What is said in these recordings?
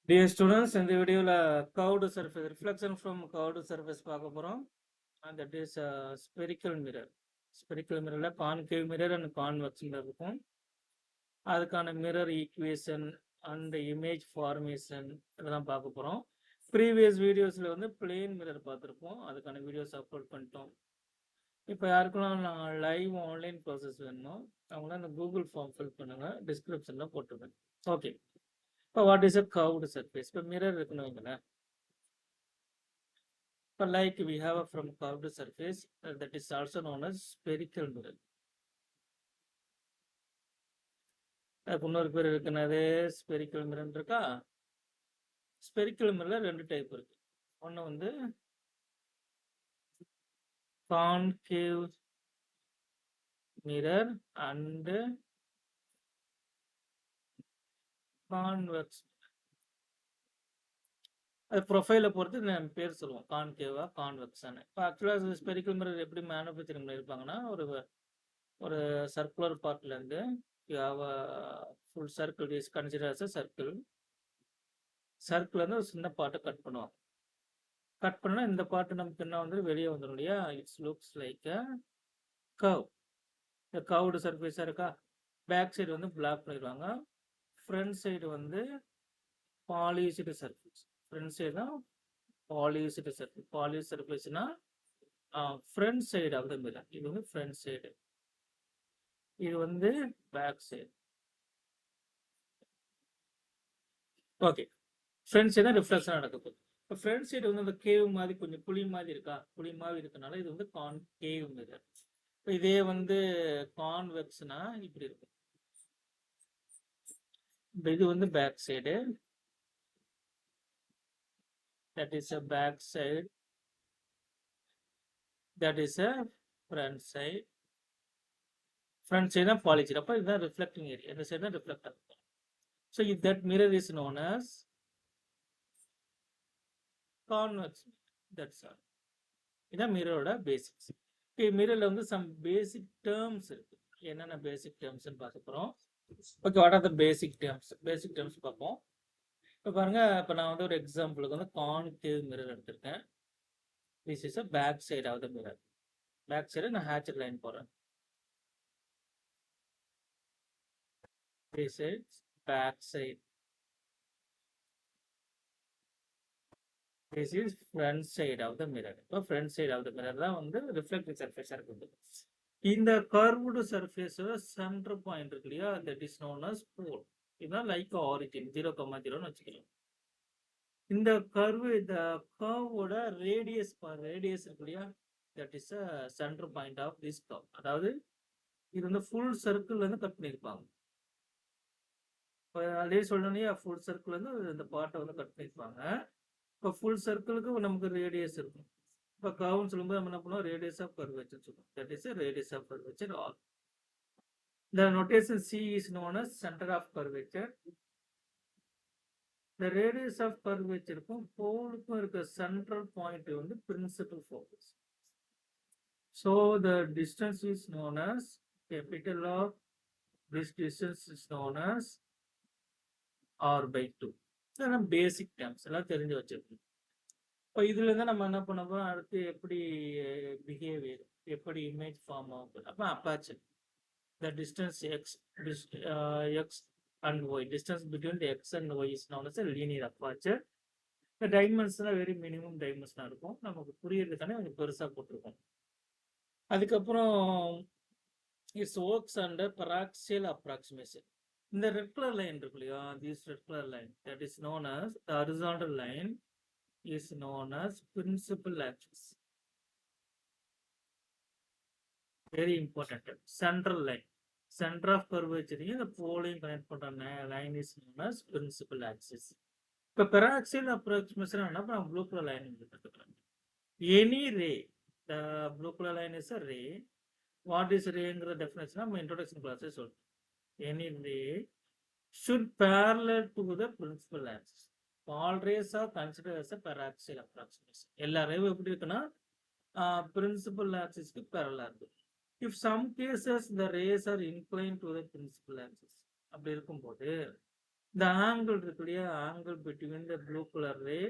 Dear students, in the video curved surface, reflection from curved surface and that is spherical mirror. Spherical mirror, concave mirror and convex mirror. அதுக்கான mirror equation and image formation இதெல்லாம் பார்க்க போறோம். Previous videosல வந்து plane mirror பார்த்திருப்போம். அதுக்கான videos upload பண்ணிட்டோம். இப்போ யாருக்கெல்லாம் லைவ் ஆன்லைன் ப்ராசஸ் வேணுமோ அவங்களாம் அந்த கூகுள் ஃபார்ம் ஃபில் பண்ணுங்க, டிஸ்கிரிப்ஷன்ல போட்டுருவேன். ஓகே, இப்போ what is a curved surface? இப்போ மிரர் இருக்குன்னு வைங்களேன். இப்போ like we have a from curved surface that is also known as spherical mirror. அதுக்கு இன்னொரு பேர் இருக்குனது ஸ்பெரிக்கல் மிரர் இருக்கா? ஸ்பெரிக்கல் மிரர்ல ரெண்டு டைப் இருக்கு. ஒன்று வந்து கான்கேவ் மிரர் அண்ட் கான்வெக்ஸ். அது ப்ரொஃபைலை பொறுத்து நம்ம பேர் சொல்லுவோம், கான்கேவா கான்வெக்ஸானு. இப்போ ஆக்சுவலாக ஸ்பெரிக்கல் மிரர் எப்படி மேனுஃபேக்சரிங் பண்ணியிருப்பாங்கன்னா, ஒரு circular பார்ட்லேருந்து you have a full circle is considered as a circle. Circle வந்து ஒரு சின்ன பார்ட்டை கட் பண்ணுவாங்க. கட் பண்ணா இந்த பார்ட் நமக்கு என்ன வந்து வெளியே வந்துடும் இல்லையா? It's looks like a curve. இந்த கர்வ்டு சர்ஃபேஸாக இருக்கா? பேக் சைடு வந்து பிளாக் பண்ணிடுவாங்க. ஃப்ரண்ட் சைடு வந்து பாலிஷ்டு சர்ஃபேஸ். ஃப்ரண்ட் சைடு தான் பாலிஷ்டு சர்ஃபேஸ். பாலிஷ் சர்ஃபேஸ்னா front side of the mirror. இது வந்து ஃப்ரண்ட் சைடு, இது வந்து back side. Okay, front side தான் ரிஃப்ளெக்ஷன் நடக்குது. இப்போ ஃப்ரண்ட் சைடு வந்து அந்த கேவ் மாதிரி கொஞ்சம் குழி மாதிரி இருக்கா? குழி மாதிரி இருக்கனால இது வந்து கான்கேவ் மிரர். இப்போ இதே வந்து கான்வெக்ஸ்னா இப்படி இருக்கும். இது வந்து back side, that is a back side, that is a front side. Front side தான் பாலிஷ். அப்போ இதுதான் ரிஃப்ளெக்டிங் ஏரியா. இந்த சைடு தான் ரிஃப்ளெக்ட் ஆகும். So that mirror is known as convex. That's all. இதான் மிரரோட பேசிக்ஸ். மிரர்ல வந்து சம் பேசிக் டேர்ம்ஸ் இருக்கு. என்னென்ன பேசிக் டேர்ம்ஸ்ன்னு பார்க்க போறோம். Okay, what are the basic terms? Basic terms பார்ப்போம். இப்போ பாருங்க, இப்போ நான் வந்து ஒரு எக்ஸாம்பிளுக்கு வந்து கான்கேவ் மிரர் எடுத்திருக்கேன். This is a back side of the mirror. Back side நான் ஹேச்சர் லைன் போடுறேன். This is back side. This is front side of the mirror. இப்போ front side of the mirror தான் வந்து ரிஃப்ளெக்டிவ் சர்ஃபேஸாக இருக்குது. இந்த curved சர்ஃபேஸோட centre point இருக்கு இல்லையா? That is known as போல். இதுதான் லைக் ஆரிஜின் 0,0ன்னு வச்சுக்கலாம். இந்த கர்வ், இந்த கர்வோட ரேடியஸ் இருக்கு இல்லையா? That is a centre point of this curve. அதாவது இது வந்து ஃபுல் சர்க்கிள் வந்து கட் பண்ணியிருப்பாங்க. இப்போ அதே சொல்லணும், ஃபுல் சர்க்கிள் வந்து இந்த பார்ட்டை வந்து கட் பண்ணியிருப்பாங்க. இப்போ ஃபுல் சர்க்கிளுக்கு நமக்கு ரேடியஸ் இருக்கும். இப்போ கர்வ்னு சொல்லும்போது நம்ம என்ன பண்ணுவோம்? ரேடியஸ் ஆஃப் கர்வேச்சர் சொல்லுவோம். That is radius of curvature R. The notation C is known as center of curvature. The radius of curvature போலுக்கும் இருக்க central point வந்து principal focus. So the distance is known as capital of this distance is known as r/2. இதெல்லாம் basic terms எல்லாம் தெரிஞ்சு வச்சிருக்கோம். இப்போ இதுல இருந்து நம்ம என்ன பண்ண போறோம்? அடுத்து எப்படி பிஹேவியர், எப்படி இமேஜ் ஃபார்ம் ஆகும். அப்போ aperture, the distance x and y, distance between the x and y is known as a linear aperture. The dimension very minimum dimension இருக்கும். நமக்கு புரியறதுக்கான கொஞ்சம் பெருசா போட்டிருக்கோம். அதுக்கப்புறம் it's works under paraxial approximation. இந்த ரெட் கலர் லைன் இருக்கு இல்லையா? This red colour line that is known as the horizontal line is known as principal axis. Very important. Central line, center of curvature இந்த போலையும் connect பண்ற line is known as principal axis. இப்போ paraxial approximation என்ன? நான் blue colour line எடுத்துக்கிறேன். Any ray, the blue color line is a ray. What is rayங்கிற definition நம்ம introduction கிளாஸே சொல்றோம். Any ray should parallel to the principal axis. All rays are considered as a paraxial approximation. எல்லா ரேவும் எப்படி இருக்குன்னா principal axisக்கு parallel இருக்கு. If some cases the rays are inclined to the principal axis, அப்படி இருக்கும்போது இந்த angle இருக்கு இல்லையா, angle between the blue colour ray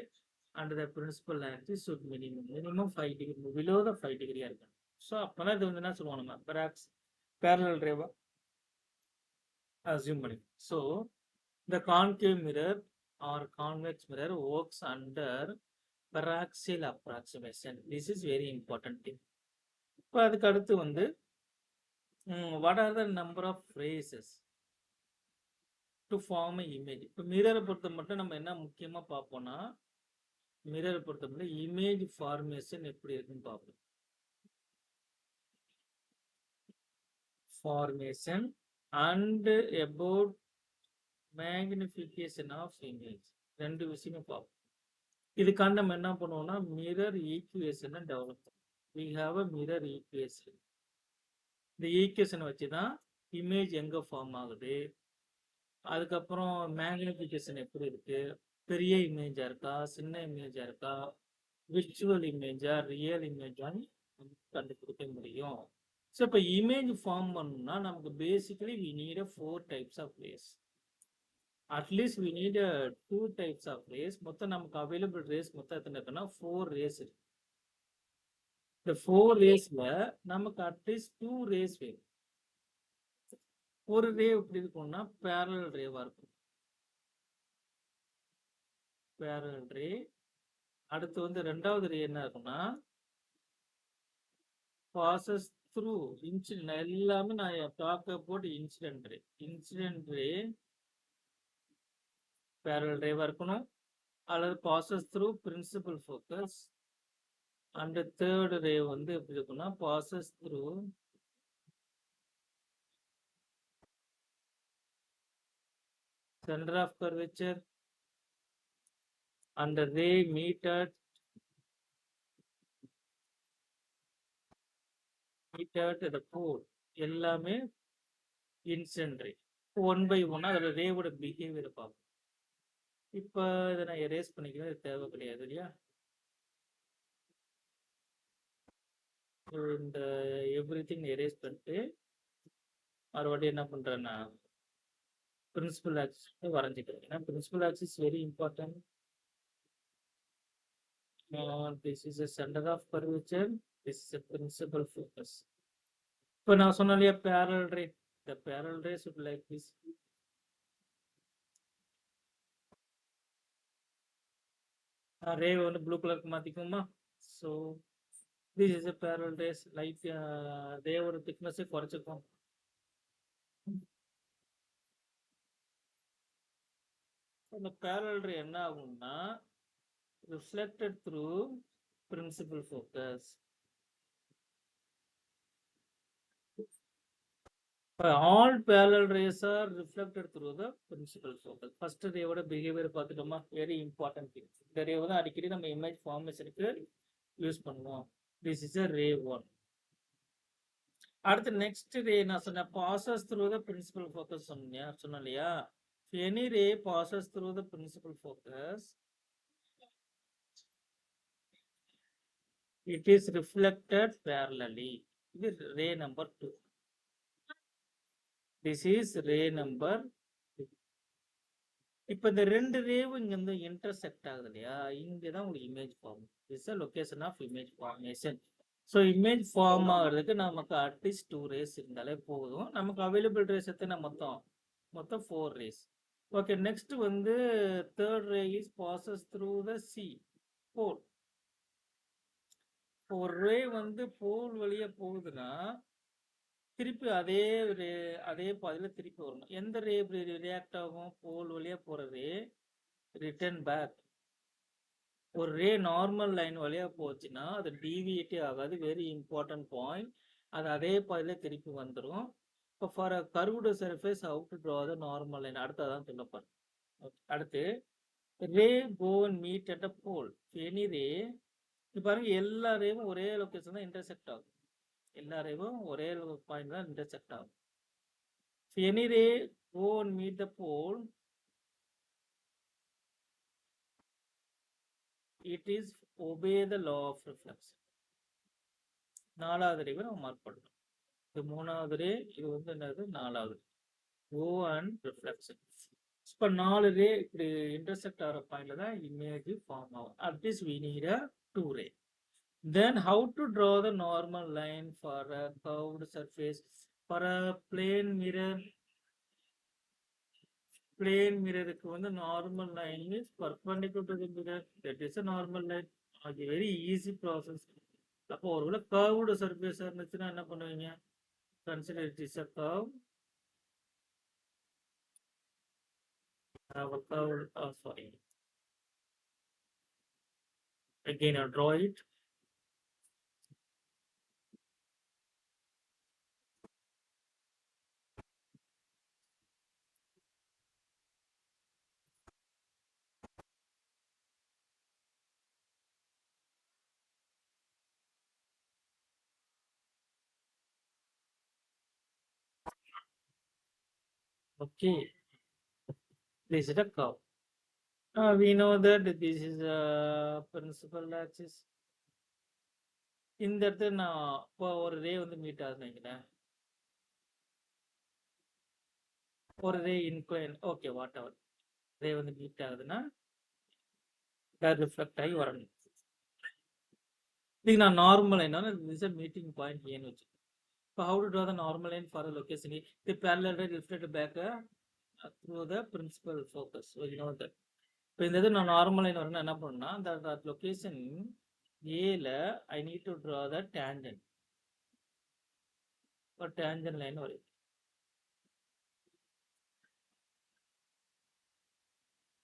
and the principal axis should minimum 5 degree below the 5 டிகிரியா இருக்கு. ஸோ அப்பதான் இது வந்து என்ன சொல்லுவோம் நம்ம பேரலல் ரேவா அசியூம் பண்ணி. So the concave mirror or convex mirror works under paraxial approximation. This is very important thing. இப்போ அதுக்கு அடுத்து வந்து what are the number of phases to form an image? இப்போ மிரரை பொறுத்த மட்டும் நம்ம என்ன முக்கியமா பார்ப்போம்னா, மிரரை பொறுத்த மட்டும் இமேஜ் ஃபார்மேஷன் எப்படி இருக்குன்னு பார்ப்போம். Formation and about magnification of image, ரெண்டு விஷயமும் பார்ப்போம். இதுக்காண்டி நம்ம என்ன பண்ணுவோம்னா மிரர் ஈக்குவேஷனை டெவலப் பண்ணுவோம். we have a mirror equation. இந்த ஈக்குவேஷனை வச்சு தான் இமேஜ் எங்கே ஃபார்ம் ஆகுது, அதுக்கப்புறம் மேக்னிஃபிகேஷன் எப்படி இருக்கு, பெரிய இமேஜா இருக்கா, சின்ன இமேஜா இருக்கா, விர்ச்சுவல் இமேஜா, ரியல் இமேஜான்னு கண்டுபிடிக்க முடியும். ஸோ இப்போ இமேஜ் ஃபார்ம் பண்ணணும்னா நமக்கு basically we need 4 types of rays. At least we need 2 types of rays. மொத்தம் நமக்கு அவைலபிள் ரேஸ் மொத்தம் எத்தனை இருக்குன்னா 4 ரேஸ் இருக்கு. இந்த 4 ரேஸ்ல நமக்கு அட்லீஸ்ட் 2 ரேஸ் வேணும். ஒரு ரே எப்படி இருக்கும்னா பேரலல் ரேவா இருக்கும். பேரலல் ரே. அடுத்து வந்து ரெண்டாவது ரே என்ன இருக்கும்னா பாசஸ் த்ரூ இன்சிடென்ட். எல்லாமே நான் talk about incident ray. Incident ray parallel ரேவா இருக்கணும், அல்லது passes through principal focus. And third ray வந்து எப்படி இருக்கும்னா passes through center of curvature and the ray meet at the pole. எல்லாமே இன்சிடென்ட் ரே. 1 by 1 அதோட ரேவோட பிஹேவியரை பார்ப்போம். இப்போ இதை நான் எரேஸ் பண்ணிக்கிறேன், இது தேவை கிடையாது இல்லையா. இந்த எவ்ரி திங் எரேஸ் பண்ணிட்டு மறுபடியும் என்ன பண்றேன்னா பிரின்சிபல் ஆக்சிஸ் வரைஞ்சிக்கிறேன். ஏன்னா principal axis very important. This is a center of curvature, this is a principal focus. இப்போ நான் சொன்னேன் இல்லையா parallel ray, the parallel ray should like this. Ray வந்து ப்ளூ கலருக்கு மாத்திக்குமா. So this is a parallel rays. Light ரேவோட திக்னஸை குறைச்சிக்கும். அந்த parallel ray என்ன ஆகும்னா reflected through principal focus. All parallel rays are reflected through the principal focus. First ray ஓட behavior பார்த்துட்டோமா, very important thing. இந்த ரே வந்து அடிக்கடி நம்ம இமேஜ் ஃபார்மேஷனுக்கு யூஸ் பண்ணுவோம். This is a ray 1. அடுத்து நெக்ஸ்ட் ரே நான் சொன்னேன் passes through the principal focus சொன்னேன் இல்லையா. Any ray passes through the principal focus, it is reflected parallelly. This is ray number 2. This is ray number 2. இப்போ இந்த ரெண்டு ரேவும் இங்க வந்து இன்டர்செக்ட் ஆகுது இல்லையா, இங்கே தான் உங்களுக்கு image form. This is location of image formation. So image form ஆகிறதுக்கு நமக்கு அட்லீஸ்ட் 2 ரேஸ் இருந்தாலே போதும். நமக்கு அவைலபிள் ரேஸ் எத்தனை மொத்தம் 4 ரேஸ். ஓகே, நெக்ஸ்ட் வந்து third ray is passes through the C pole. ஒரு ரே வந்து போல் வழியா போகுதுன்னா திருப்பி அதே பாதையில் திருப்பி வரணும். எந்த ரே ரியாக்ட் ஆகும், போல் வழியா போற ரே ரிட்டர்ன் பேக். ஒரு ரே நார்மல் லைன் வழியா போச்சுன்னா அது டிவியேட்டே ஆகாது. Very important point. அது அதே பாதையில திருப்பி வந்துடும். இப்போ for a curved surface how to draw the normal line அடுத்ததான் சொல்லப்படும். அடுத்து ray go and meet at a pole. Any ray இப்போ பாருங்க, எல்லா ரேவும் ஒரே லொக்கேஷன் தான் இன்டர்செக்ட் ஆகும். எல்லா ரேவும் ஒரே பாயிண்ட் தான் இன்டர்செக்ட் ஆகும். Any ray go and meet the pole, it is obey the law of reflection. நாலாவது ரேவை நம்ம மார்க் பண்ணணும். இது மூணாவது ரே, இது வந்து என்னது நாலாவது. Go and reflection. இப்போ 4 ரே இப்படி இன்டர்செக்ட் ஆகிற பாயிண்ட்ல தான் இமேஜ் ஃபார்ம் ஆகும். At least we need a 2 ray. Then how to draw the normal line for a curved surface? For a plane mirror, plane mirror-க்கு வந்து normal line is perpendicular to the mirror. That is a normal line. அது very easy process. அப்போ ஒருவேளை curved surface இருந்துச்சுன்னா என்ன பண்ணுவீங்க? Consider it is a curve. Sorry. Again, I'll draw it. Okay, this is a curve. We know that this is a principal axis. இந்த இடத்துல நான் இப்போ ஒரு ரே வந்து மீட் ஆகுதுன்னு வைங்களேன். ஒரு ரே இன்க்ளைன், ஓகே வாட் எவர் ரே வந்து மீட் ஆகுதுன்னா ரிஃப்ளெக்ட் ஆகி வரணும். இதுக்கு நான் நார்மல் லைனால திஸ் மீட்டிங் பாயிண்ட் ஏன்னு வச்சு. இப்போ how to draw the normal line for location the parallel ray reflected back through the principal focus. So you know that. இப்போ இந்த இது நான் நார்மல் லைன் வரணும்னா என்ன பண்ணணும்னா அந்த லொகேஷன் ஏல I need to draw the tangent. ஒரு டேஞ்சன்ட் லைன் வரும்.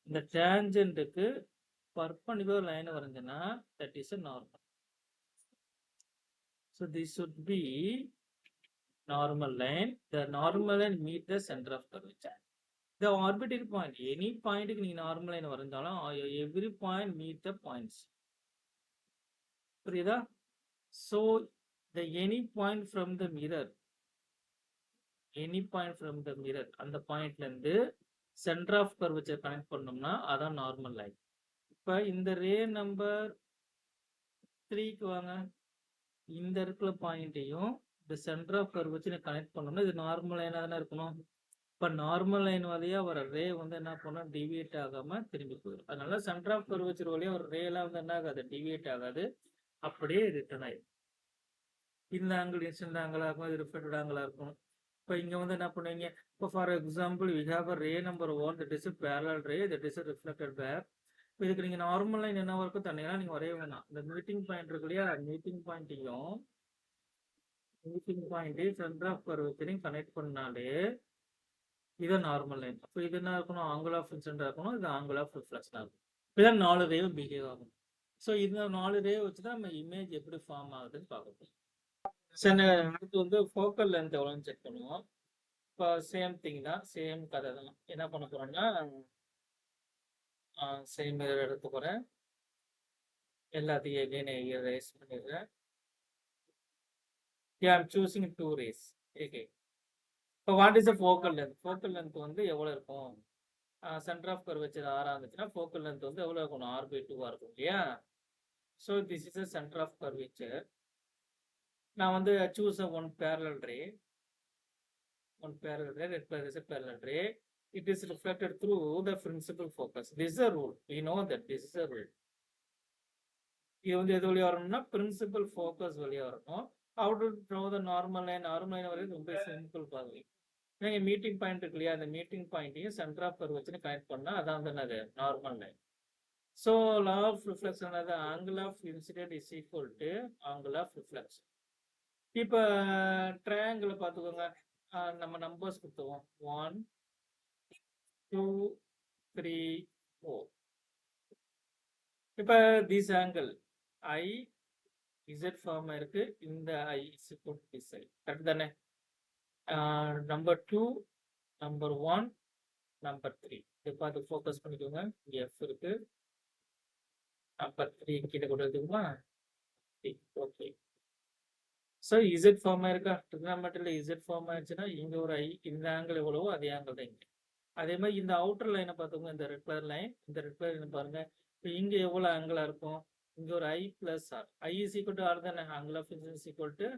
இந்த டேஞ்சன்ட்டுக்கு perpendicular line வரைஞ்சனா that is a normal. So this should be normal line. The normal line meet the center of curvature. The arbitrary point, any point நீ normal line வரைஞ்சாலும் every point meet the points. புரியுதா? So the any point from the mirror, அந்த பாயிண்ட்ல இருந்து center of curvature connect பண்ணோம்னா அதான் normal line. இப்போ இந்த ரே number 3க்கு வாங்க. இந்த இருக்கிற பாயிண்ட்டையும் இந்த சென்டர் ஆஃப் கர்வ் கனெக்ட் பண்ணோம்னா இது நார்மல் லைனாக தானே இருக்கணும். இப்போ நார்மல் லைன் வழியாக வர ரே வந்து என்ன பண்ணோம், டிவியேட் ஆகாமல் திரும்பி போயிடும். அதனால சென்டர் ஆஃப் கர்வச்சர் வழியாக ஒரு ரேலாம் வந்து என்ன ஆகாது, டிவியேட் ஆகாது, அப்படியே ரிட்டர்ன் ஆயிடும். இந்த ஆங்கிள் இன்சிடென்ட் ஆங்கிளாக இருக்கும், இது ரிஃப்ளெக்டட் ஆங்கிளாக இருக்கும். இப்போ இங்கே வந்து என்ன பண்ணுவீங்க, இப்போ for example we have a ray number 1 that is parallel ray that is reflected back. இப்போ இதுக்கு நீங்கள் நார்மல் லைன் என்ன இருக்கும் தனியாக நீங்கள் வரைய வேணாம். இந்த மீட்டிங் பாயிண்ட் இருக்கு இல்லையா, மீட்டிங் பாயிண்ட்டையும் சென்டர் ஆஃப் கர்வச்சரையும் கனெக்ட் பண்ணாலே இது நார்மல் லைன். அப்போ இது என்ன இருக்கணும், ஆங்கிள் ஆஃப் இன்சிடென்ட் இருக்கணும், இது ஆங்கிள் ஆஃப் ரிஃப்ளெக்ஷன் ஆகும். இதுதான் 4 ரே பிஹேவ் ஆகும். ஸோ இந்த 4 ரே வச்சு தான் நம்ம இமேஜ் எப்படி ஃபார்ம் ஆகுதுன்னு பார்க்கணும். சரி, அடுத்து வந்து ஃபோக்கல் லென்த் எவ்வளோன்னு செக் பண்ணுவோம். இப்போ சேம் திங் தான், சேம் கதை தான். என்ன பண்ண போறோம்னா சேம் மிரர் எடுத்து போகிறேன், எல்லாத்தையும் எகைன் ரேஸ் பண்ணிடுறேன். Yeah, I'm choosing 2 rays. Okay. இப்போ what is the focal length? Focal length வந்து எவ்வளோ இருக்கும்? சென்டர் ஆஃப் கர்வச்சர் 6 இருந்துச்சுன்னா ஃபோக்கல் லென்த் வந்து எவ்வளோ இருக்கணும், R/2 இருக்கும் இல்லையா? So this is a centre of curvature. நான் வந்து choose one parallel ray, red color is a parallel ray. It is reflected through the principal focus. This is a rule. We know that this is a rule. இது வந்து எது வழியாக வரணும்னா principal focus வழியாக வரணும். How to draw the normal line? Normal line வரைக்கும் ரொம்ப simple பாருங்க. நீங்கள் மீட்டிங் பாயிண்ட் இருக்கு இல்லையா, அந்த மீட்டிங் பாயிண்ட்டையும் சென்டர் ஆஃப் கர்வ் வச்சு கனெக்ட் பண்ணால் அதான் வந்து என்னது normal line. So law of reflection அது angle of incident is equal to angle of reflection. இப்போ ட்ரையாங்கிள் பார்த்துக்கோங்க, நம்ம நம்பர்ஸ் கொடுத்துவோம் 1 2 3 4. இப்போ this angle i Z form இருக்கு, இந்த i is equal to this i, correct தானே? நம்பர் 2, நம்பர் 1, நம்பர் 3 இதை பார்த்து ஃபோக்கஸ் பண்ணிக்கோங்க. இங்கே எஃப் இருக்கு, நம்பர் 3 கீழே கொண்டு வந்துக்குமா? ஓகே. ஸோ இசட் ஃபார்ம் ஆயிருக்கா, ட்ரிக்னாமெட்ரியில் இசட் ஃபார்ம் ஆயிடுச்சுன்னா இங்கே ஒரு ஐ, இந்த ஆங்கிள் எவ்வளவோ அதே ஆங்கிள் தான் இங்கே. அதே மாதிரி இந்த அவுட்டர் லைனை பார்த்துக்கோங்க, இந்த ரெட் கலர் லைன், இந்த ரெட் கலர் லைன் பாருங்க. இப்போ இங்கே எவ்வளோ ஆங்கிளாக இருக்கும், இங்கே ஒரு i plus r, i is equal to r தானே, angle of incidence equal to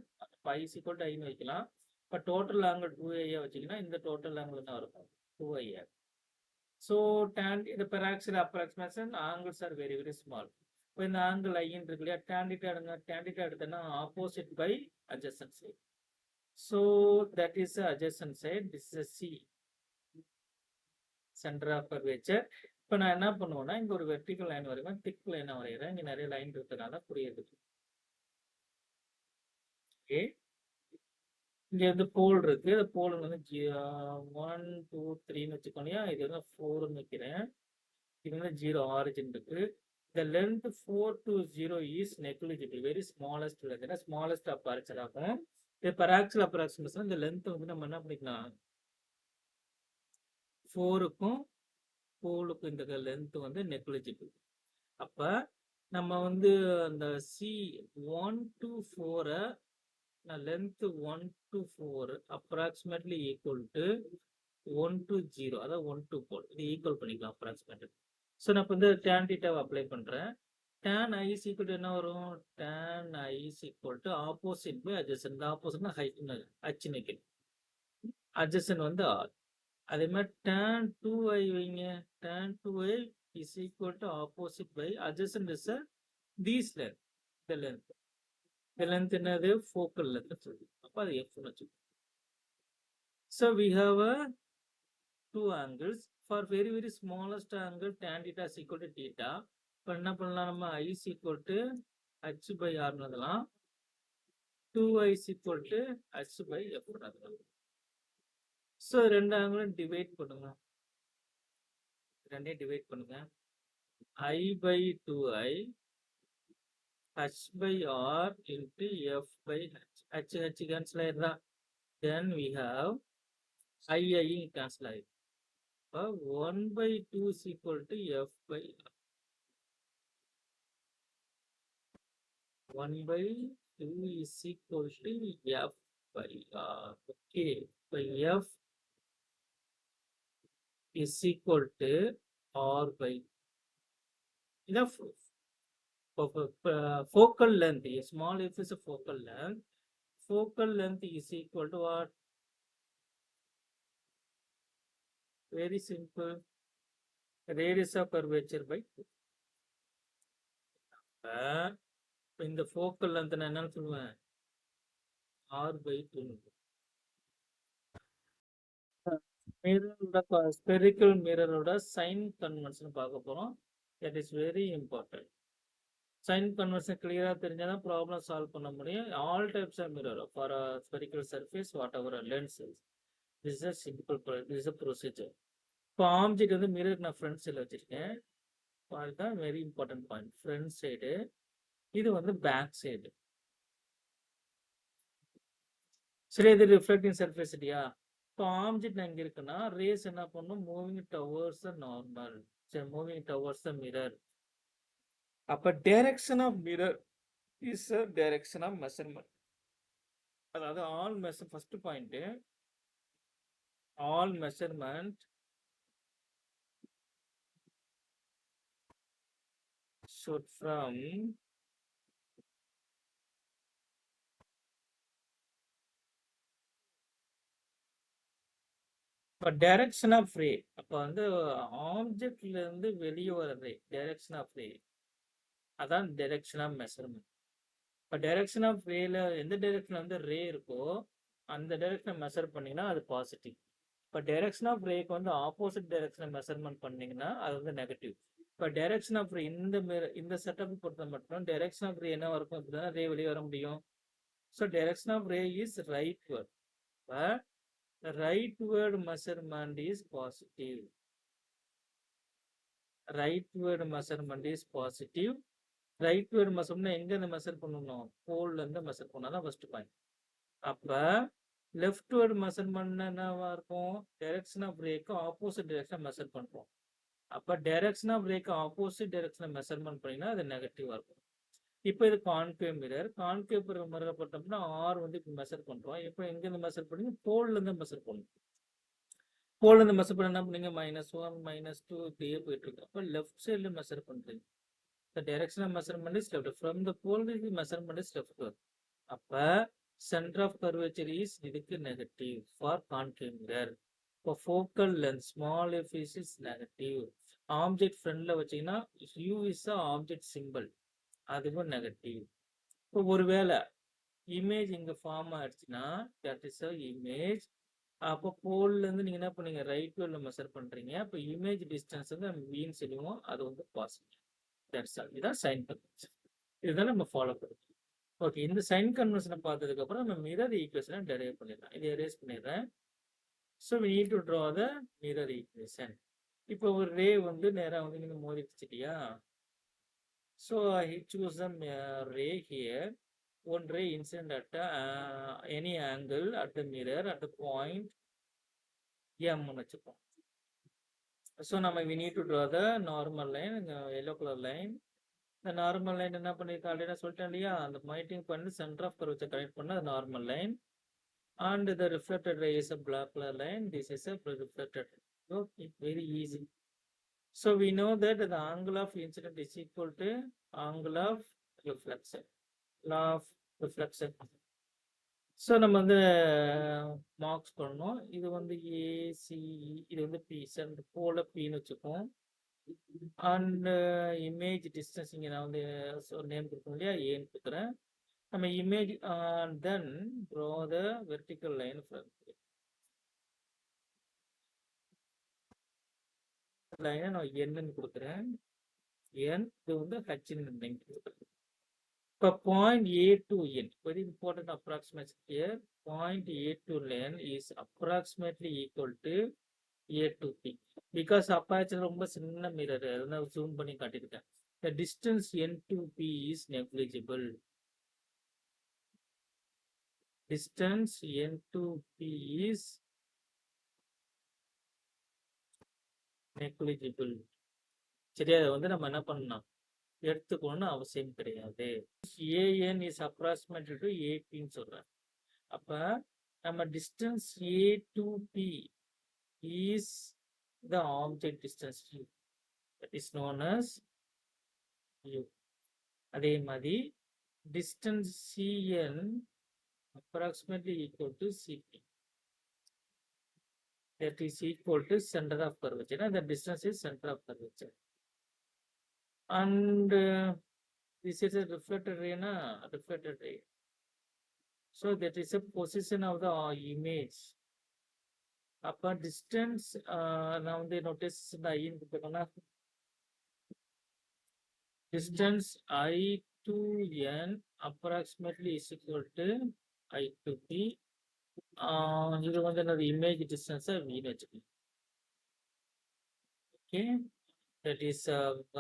i is equal to ஐன்னு வைக்கலாம். இப்போ டோட்டல் ஆங்கிள் 2ஐயா வச்சிங்கன்னா இந்த டோட்டல் ஆங்கிள் என்ன இருக்கும் 2ஐ. So the paraxial approximation angles are very very small. இப்போ இந்த ஆங்கிள் ஐன்னு இருக்கு இல்லையா, tan எடுத்தோம்னா opposite by adjacent side. So that is the adjacent side. This is a C, center of curvature. இப்போ நான் என்ன பண்ணுவேன்னா இங்க ஒரு வெர்டிகல் லைன் வரைவேன், திக் லைனை வரைகிறேன். இங்க நிறைய லைன் இருக்கிறதுனால புரியுது. ஓகே, இங்க வந்து போல் இருக்கு. போல் வந்து 1 2 3ன்னு வச்சுக்கோங்க. இது வந்து 4ன்னு வைக்கிறேன். இது வந்து 0 ஆரிஜின் இருக்கு. The length 4 to 0 is negligible, very smallest length, smallest aperture ஆகும். இது paraxial approximation. இந்த length வந்து நம்ம என்ன பண்ணிக்கலாம், 4க்கும் போலுக்கும் இந்த length வந்து negligible. அப்ப நம்ம வந்து அந்த C1 to 4 length 1 to 4 approximately equal to 1 to 0, அதாவது 1 to 4 இது ஈக்குவல் பண்ணிக்கலாம் approximately. ஸோ நான் இப்போ வந்து tan தீட்டாவை அப்ளை பண்ணுறேன். tan I is equal to என்ன வரும், tan I is equal to opposite by adjacent. இந்த ஆப்போசிட்னா ஹைட்னு அச்சு நிற்கும், adjacent வந்து R. அதே மாதிரி tan 2I வைங்க, tan 2I is equal to opposite by adjacent is this length, the length. The length என்னது, focal length சொல்லி, அப்போ அது F வச்சு. So we have two angles. For very very smallest angle tan theta is equal to theta. இப்போ என்ன பண்ணலாம், நம்ம I is equal to H by R எழுதலாம், 2I is equal to H by F எழுதலாம். So ரெண்டு ஆங்கிளும் divide பண்ணுங்க, ரெண்டையும் divide பண்ணுங்க. I by 2I H by R into F by H. H cancel ஆயிடுதா. Then we have I cancel ஆயிடுது. 1 by 2 is equal to F by R. 1 by 2 is equal to F by R. Okay, by F is equal to R by enough. Focal length, a small f is a focal length. Focal length is equal to what? Very simple, radius of curvature by 2. இந்த focal length நான் என்ன சொல்லுவேன், R by 2. மிரரோட spherical மிரரோட sign convention பார்க்க போறோம். That is very important. Sign convention கிளியரா தெரிஞ்சாதான் ப்ராப்ளம் சால்வ் பண்ண முடியும். All types of mirror for spherical surface whatever lenses, this is a simple, this is a procedure. இப்போ object வந்து மிரர் நான் ஃப்ரண்ட் சைடில் வச்சிருக்கேன், அதுதான் very important point. Front side, இது வந்து பேக் சைடு. சரி, இது ரிஃப்ளெக்டிங் சர்ஃபேஸ் இல்லையா. இப்போ ஆப்ஜெக்ட் அங்கே இருக்குன்னா ரேஸ் என்ன பண்ணும், மூவிங் டவர்ஸ் த நார்மல், சரி மூவிங் டவர்ஸ் த மிரர். அப்போ direction of mirror is a direction of measurement. அதாவது all measure, first point, all measurement should from இப்போ டைரக்ஷன் ஆஃப் ரே, அப்போ வந்து ஆப்ஜெக்ட்ல இருந்து வெளியே வர ரே, டைரக்ஷன் ஆஃப் ரே, அதான் டைரக்ஷன் ஆஃப் மெஷர்மெண்ட். இப்போ டைரக்ஷன் ஆஃப் ரேல எந்த டைரக்ஷன் வந்து ரே இருக்கோ அந்த டைரக்ஷனை மெஷர் பண்ணீங்கன்னா அது பாசிட்டிவ். இப்போ டைரக்ஷன் ஆஃப் ரேக்கு வந்து ஆப்போசிட் டைரக்ஷனை மெஷர்மெண்ட் பண்ணீங்கன்னா அது வந்து நெகட்டிவ். இப்போ டைரக்ஷன் ஆஃப் ரே இந்த செட்டப் பொறுத்த மட்டும் டைரக்ஷன் ஆஃப் ரே என்ன இருக்கும், அப்படிதான் ரே வெளியே வர முடியும். So direction of ray is rightward. இப்போ rightward measurement is positive. Rightward measurement is positive. Rightward measurement எங்க இருந்து மெஷர் பண்ணணும், போல்ல இருந்து மெஷர் பண்ணாதான் ஃபர்ஸ்ட் பாயிண்ட். அப்ப லெஃப்ட்வர்ட் மெஷர்மெண்ட் என்னவா இருக்கும், டைரக்ஷன் ஆஃப் ரேக்கு ஆப்போசிட் டைரக்ஷன் மெஷர் பண்றோம். அப்ப டைரக்ஷன் ஆஃப் ரேக்கு ஆப்போசிட் டைரக்ஷனை மெஷர்மெண்ட் பண்ணினா அது நெகட்டிவா இருக்கும். இப்போ இது கான்கேவ் மிரர். கான்கேவ் மிரரை பார்த்தோம்னா ஆர் வந்து இப்போ மெஷர் பண்றோம். இப்போ எங்க இருந்து மெஷர் பண்ணி, போல்ல இருந்து மெஷர் பண்ணும். போல்ல இருந்து மெஷர் பண்ண என்ன பண்ணீங்க, -1 -2 இப்படியே போயிட்டு இருக்கு. அப்போ லெஃப்ட் சைட்ல மெஷர் பண்றீங்க. The direction of measurement is left. From the pole the measurement is leftward. அப்ப center of curvature is இதுக்கு நெகட்டிவ் ஃபார் கான்கேவ் மிரர். இப்போ focal length small F is negative. Object ஃப்ரண்ட்ல வச்சீங்கன்னா you is a object simple, அதுவும் negative. இப்போ ஒருவேளை image இங்க form ஆயிடுச்சுன்னா தட் இஸ் அ இமேஜ். அப்போ போல்ல இருந்து நீங்க என்ன பண்ணீங்க, ரைட் வேல மெஷர் பண்றீங்க. அப்போ இமேஜ் டிஸ்டன்ஸ் வந்து நம்ம மீன் சொல்லுவோம், அது வந்து பாசிட்டிவ். That's all. இதான் சைன் கன்வென்ஷன். இதுதான் நம்ம ஃபாலோ பண்ணுறோம். ஓகே, இந்த சைன் கன்வென்ஷனை பார்த்ததுக்கு அப்புறம் நம்ம மிரர் ஈக்குவேஷனை டெரைவ் பண்ணிடலாம். இதை எரேஸ் பண்ணிடுறேன். So we need to draw the mirror equation. இப்போ ஒரு ரே வந்து நேரா வந்து நீங்க மோதி வச்சுட்டியா. So I choose the ray here. One ray incident at any angle at the mirror at the point M ன்னு வச்சுப்போம். ஸோ நம்ம we need to draw the normal line, yellow color line. இந்த நார்மல் லைன் என்ன பண்ணிருக்கேன் already சொல்லிட்டேன் இல்லையா, அந்த மைட்டிங் பண்ணி சென்டர் ஆஃப் கர்வ் கனெக்ட் பண்ண அது normal line. And the reflected ray is a black color line. This is a reflected ray. Okay, very easy. So we know that the angle of incident is equal to angle of reflection. Law of reflection. So நம்ம வந்து marks பண்ணோம். இது வந்து ACE, இது வந்து B centre போல பின்னு வச்சுப்போம். And image distance இங்கே நான் வந்து நேம் கொடுக்கணும் இல்லையா, ஏன்னு கொடுக்குறேன். நம்ம image then draw the vertical line from லைனை நான் என்னன்னு கொடுக்குறேன். என் இது வந்து ஹெச்ன்னு கொடுக்குறேன். இப்போ point A to N, very important approximation here. Point A to N is approximately equal to A to B. Because aperture ரொம்ப சின்ன மிரர், அதனால ஜூம் பண்ணி காட்டியிருக்கேன். The distance n to p is negligible. Distance n to p is negligible. சரியா, அதை வந்து நம்ம என்ன பண்ணலாம், எடுத்துக்கணும்னு அவசியம் கிடையாது. an is approximately to apன்னு சொல்றேன். அப்ப நம்ம distance a to p is the object distance u. That is known as u. அதே மாதிரி distance cn approximately equal to cp. That is equal to center of curvature. The distance is center of curvature. And this is a reflected ray, na? Reflected ray. So that is a position of the image. Upper distance, now the notice the distance I to n approximately is equal to I to p. இது வந்து என்னது image டிஸ்டன்ஸை வீண் வச்சுக்கணும். Okay, that is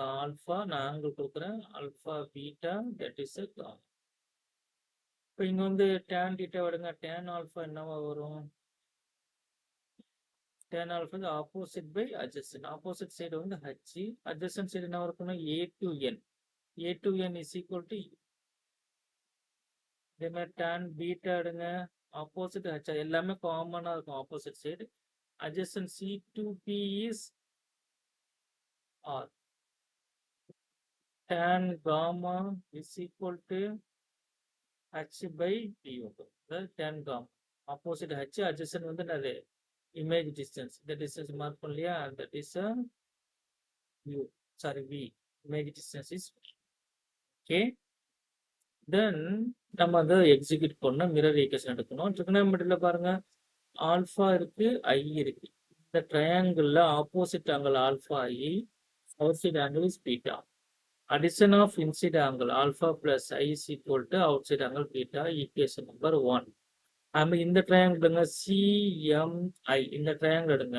alpha. நான் angle கொடுக்குறேன் alpha beta, that is gamma. இப்போ இங்கே வந்து டேன் டீட்டா விடுங்க. டேன் ஆல்ஃபா என்னவா வரும், டேன் ஆல்ஃபா வந்து opposite by adjacent. Opposite side வந்து ஹச், அட்ஜசன்ட் சைடு என்ன இருக்குன்னா A to N. A to N is equal to, இதே மாதிரி டேன் பீட்டா எடுங்க, ஆப்போசிட் ஹச், எல்லாமே காமனாக இருக்கும் opposite side. Adjacent C to B is R. Tan gamma is equal to h by p. Tan gamma opposite h, adjacent வந்து அது image distance. The distance mark பண்ணலையா, that is a u, sorry v. Image distance is okay. Then நம்ம அதை execute பண்ண mirror equation எடுக்கணும். ட்ரிகோனோமெட்ரியில பாருங்க, alpha இருக்கு, ஐ இருக்கு. இந்த triangle opposite angle alpha I, outside angle is beta. Addition of inside angle alpha plus I is equal to outside angle beta, equation number 1. நம்ம இந்த triangle எடுங்க, CMI. இந்த triangle எடுங்க.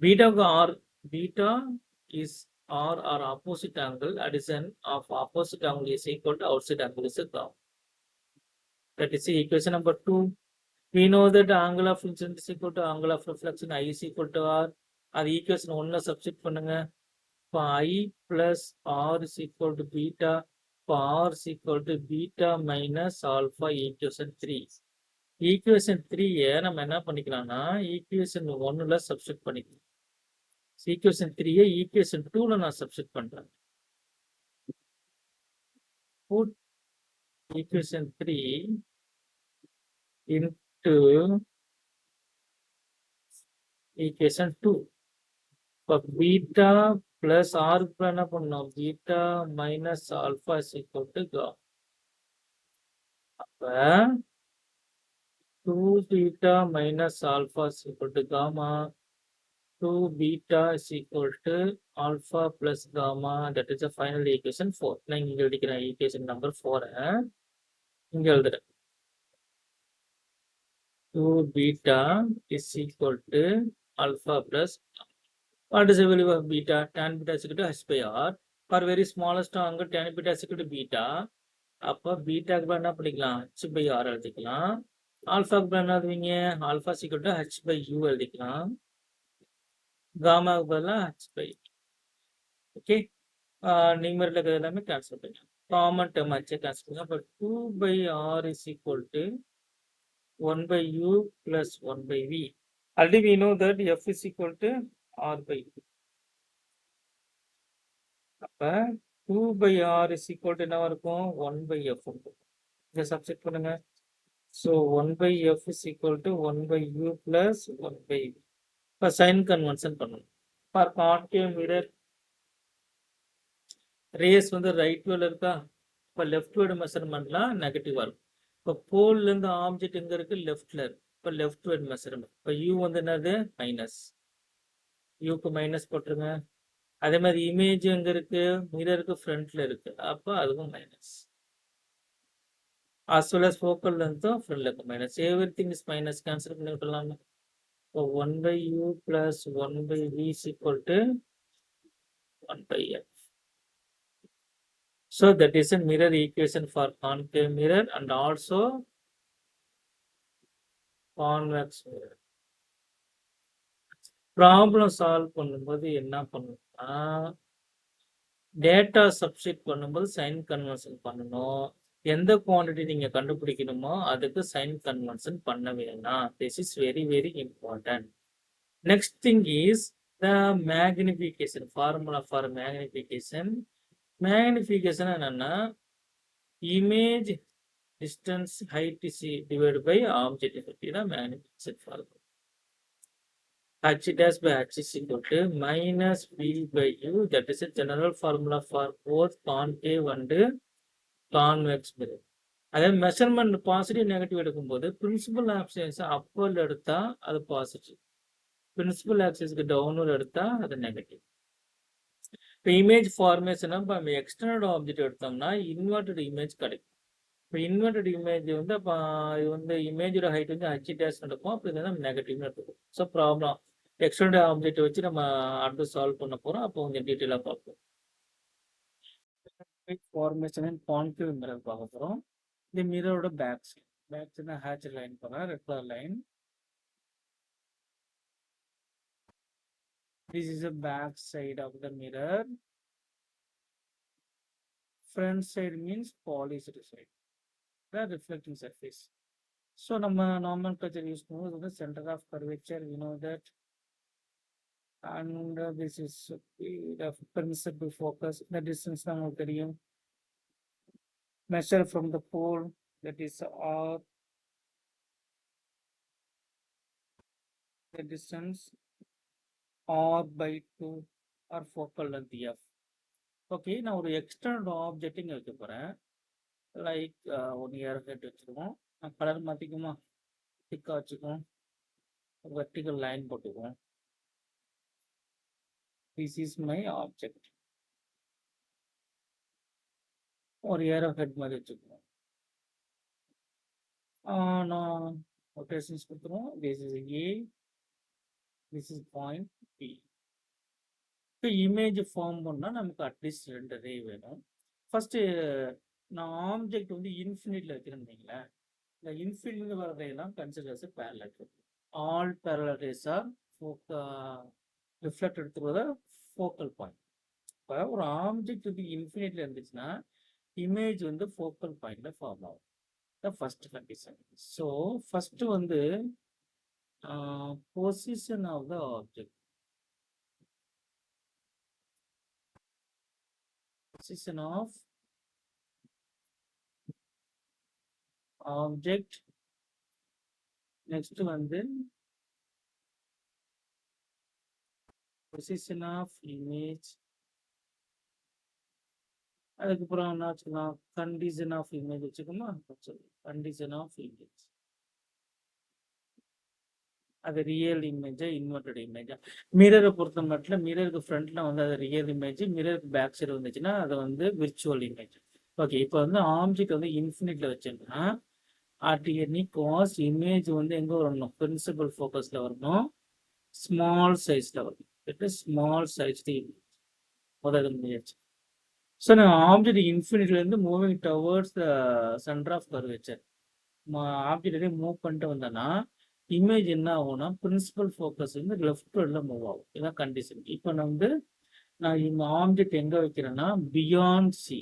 Beta is R or opposite angle. Addition of opposite angle is equal to outside angle is gamma. That is equation number 2. We know that angle of incident is equal to angle of reflection. I is equal to R. அது equation 1ல substitute பண்ணுங்க. I plus R is equal to beta. R is equal to beta minus alpha, equation 3. Equation 3 நம்ம என்ன பண்ணிக்கலாம்னா equation 1ல substitute பண்ணிக்கலாம். Equation 3 equation 2ல நான் substitute பண்றேன். Put equation 3 into equation 2. இப்போ beta plus ஆருக்கு என்ன பண்ணோம், beta minus alpha is equal to கா. அப்போ 2 beta minus alpha is equal to gamma. 2 beta is equal to alpha plus gamma. That is the final equation 4. நான் இங்க எழுதிக்கிறேன் equation number 4. இங்க எழுதுறேன் 2 beta is equal to alpha plus. What is the value of beta? Tan beta is equal to h by r. For very smallest அங்க tan beta is equal to beta. அப்போ பீட்டாக்கு என்ன பண்ணிக்கலாம், h by r எழுதிக்கலாம். ஆல்ஃபாக்கு என்ன எழுதுவீங்க, alpha is equal to h by u எழுதிக்கலாம். காமாவுக்கு பதிலாக h by. Okay, numeral இருக்கிறது எல்லாமே கேன்சல் பண்ணலாம். காமன் டேர்ம் ஆச்சு கேன்சல் பண்ணலாம். அப்போ 2 by r is equal to 1 by u plus 1 by v. Already we know that f is equal to r by u. அப்போ 2 by r is equal to என்னவா இருக்கும், 1 by f இருக்கும். இதை substitute பண்ணுங்க. So 1 by f is equal to 1 by u plus 1 by v. இப்போ sign convention பண்ணணும். For concave mirror race வந்து right வேல இருக்கா, இப்போ லெஃப்ட் வேர்டு மெஷர்மெண்ட்லாம் நெகட்டிவாக இருக்கும். இப்போ போல்லேருந்து ஆப்ஜெக்ட் எங்கே இருக்குது, லெஃப்டில் இருக்குது. இப்போ லெஃப்ட் வேர்டு மெஷர்மெண்ட். இப்போ யூ வந்து என்னது, மைனஸ். யூக்கு மைனஸ் போட்டுருங்க. அதே மாதிரி இமேஜ் எங்கே இருக்குது, மிரருக்கு ஃப்ரண்ட்டில் இருக்குது. அப்போ அதுவும் minus. as well as focal length ஃப்ரண்ட்டில் இருக்குது minus. Every thing is minus, cancel பண்ணி விட்டுலாம். இப்போ 1 by u plus 1 by v is equal to 1 by f. So that is a mirror equation for concave mirror and also convex mirror. Problem solve பண்ணும்போது என்ன பண்ணணும்னா, data substitute பண்ணும்போது sign conversion பண்ணணும். எந்த quantity நீங்க கண்டுபிடிக்கணுமோ அதுக்கு சைன் கன்வர்ஷன் பண்ண வேணாம். This is very very important. Next thing is the magnification. Formula for magnification. Magnification என்னன்னா, image distance height is divided by object effect. இதான் magnification formula. h dash by h is equal to minus v by u. That is a general formula for both concave and convex mirror. அதே measurement positive negative எடுக்கும்போது principal axis அப்போல் எடுத்தா அது positive, principal ஆக்சிஸ்க்கு downward எடுத்தா அது negative. இப்போ image ஃபார்மேஷனை இப்போ நம்ம external object எடுத்தோம்னா இன்வெர்டட் இமேஜ் கிடைக்கும். இப்போ இன்வெர்டட் இமேஜ் வந்து அப்போ இது வந்து இமேஜோட ஹைட் வந்து h டேஷ் எடுக்கும். அப்போ இதை நம்ம நெகட்டிவ்னு எடுத்துக்கும். ஸோ ப்ராப்ளம் எக்ஸ்டர்னல் ஆப்ஜெக்ட் வச்சு நம்ம அடுத்து சால்வ் பண்ண போகிறோம். அப்போ கொஞ்சம் டீட்டெயிலாக பார்ப்போம். ஃபார்மேஷன் அண்ட் கான்கேவ் மிரர் பார்க்க போகிறோம். இந்த மிரரோட பேக் சைடு ஹேட்ச் லைன் போகிறேன், red colour line. This is a back side of the mirror. Front side means polished side, the reflecting surface. So நம்ம nomenclature யூஸ் பண்ணுவோம். இது center of curvature, we know that. And this is the principal focus. The distance நமக்கு தெரியும். Measure from the pole, that is r. The distance r by 2 or focal length f. Okay, நான் ஒரு external object இங்கே வைக்க போகிறேன். Like one year head வச்சுருவோம். நான் colour மாற்றிக்குமா, திக்காக வச்சுக்குவோம், வெர்டிக்கல் லைன் போட்டுக்குவோம். This is my object. ஒரு ஏரோ ஹெட் மாதிரி வச்சுக்குவோம். நான் ரொட்டேஷன்ஸ் கொடுத்துருவோம். This is A, this is point B. இப்போ இமேஜ் ஃபார்ம் பண்ணால் நமக்கு அட்லீஸ்ட் 2 ரே வேணும். ஃபஸ்ட்டு நான் ஆப்ஜெக்ட் வந்து இன்ஃபினிட்டில் வைக்கிறேன். இந்த இன்ஃபினிட்டில் வர ரேலாம் considers parallel ray. All parallel rays are reflect எடுத்துக்கிறத ஃபோக்கல் பாயிண்ட். இப்போ ஒரு ஆப்ஜெக்ட் வந்து இன்ஃபினிட்டில் இருந்துச்சுன்னா இமேஜ் வந்து ஃபோக்கல் பாயிண்டில் ஃபார்ம் ஆகும். The first condition. So first வந்து position of the object. Position of object. Next வந்து position of image. அதுக்கப்புறம் என்ன வச்சுக்கலாம், condition of image வச்சுக்கோமா, condition of image. அது ரியல் இமேஜா இன்வெர்டட் இமேஜா. மிரரை பொறுத்த மட்டும் மிரருக்கு ஃப்ரண்ட்ல வந்து அது ரியல் இமேஜ், மிரருக்கு பேக் சைடு வந்துச்சுன்னா அது வந்து விர்ச்சுவல் இமேஜ். ஓகே, இப்போ வந்து ஆப்ஜெக்ட் வந்து இன்ஃபினிட்ல வச்சோம்னா அட் எனி காஸ்ட் இமேஜ் வந்து எங்க வரணும், பிரின்சிபல் ஃபோக்கஸ்ல வரணும், ஸ்மால் சைஸ்ல வரணும். It is small size image முதல் இமேஜ். ஸோ நான் ஆப்ஜெக்ட் இன்ஃபினிட்ல இருந்து moving towards the centre of curvature ஆப்ஜெக்டே மூவ் பண்ணிட்டு வந்தேன்னா இமேஜ் என்ன ஆகும்னா பிரின்சிபல் ஃபோக்கஸ் வந்து லெஃப்ட் சைடில் மூவ் ஆகும். இதான் கண்டிஷன். இப்போ நான் வந்து இந்த ஆப்ஜெக்ட் எங்க வைக்கிறேன்னா beyond C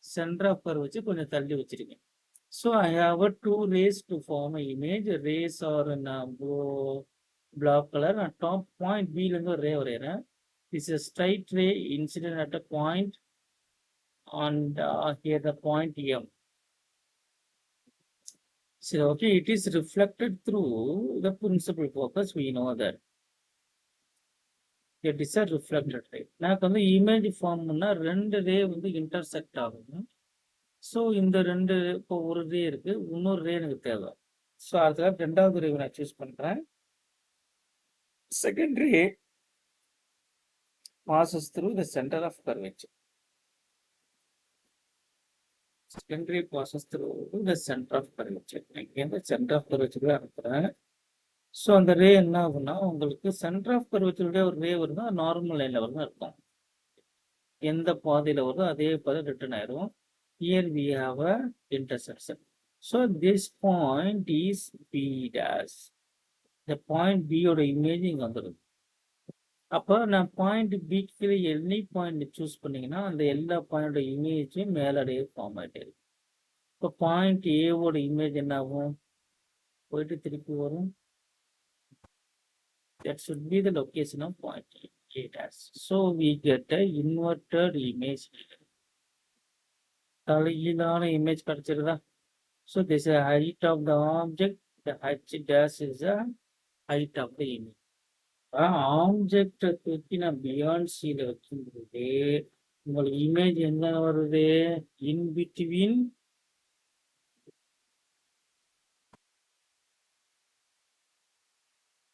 centre of curve வச்சு கொஞ்சம் தள்ளி வச்சிருக்கேன். So I have a 2 rays to form an image. Rays are in black color. நான் டாப் பாயிண்ட் B ல இருந்து ஒரு ரே வரைகிறேன். This is a straight ray incident at a point and here the point M. So okay, it is reflected through the principal focus. We know that it is a reflected ray. நான் வந்து image form பண்ணா 2 ரே வந்து intersect ஆகும். So இந்த 2 இப்போ ஒரு ரே இருக்கு, இன்னொரு ரே எனக்கு தேவை. ஸோ அதுக்காக 2வது ரே நான் சூஸ் பண்றேன். Second ray passes through the center of curvature. Second ray passes through the center of curvature. இந்த சென்டர் ஆஃப் கர்வேச்சர் அனுப்புறேன். ஸோ அந்த ரே என்ன ஆகும்னா உங்களுக்கு சென்டர் ஆஃப் கர்வேச்சருடைய ஒரு ரே வருதா நார்மல் லைன்ல வருதா இருக்கும். எந்த பாதையில வருதோ அதே பாதை ரிட்டர்ன் ஆயிரும். Here we have a intersection. So this point is B dash. The point B ஓட இமேஜ் இங்க வந்துடும். அப்போ நான் பாயிண்ட் பிக்கு எனி பாயிண்ட் சூஸ் பண்ணீங்கன்னா அந்த எல்லா பாயிண்டோட இமேஜும் மேலடைய ஃபார்ம் ஆகிட்டே இருக்கும். இப்போ பாயிண்ட் ஏவோட இமேஜ் என்ன ஆகும், போயிட்டு திருப்பி வரும். That should be the location of point A dash. So we get a inverted image. தலைகீழான image கிடைச்சிருதா? So this is the height of the object. The h dash is the height of the image. ஆப்ஜெக்டை தூக்கி நான் beyond சீல வைக்கும்போது உங்களுக்கு image எங்க வருது, in between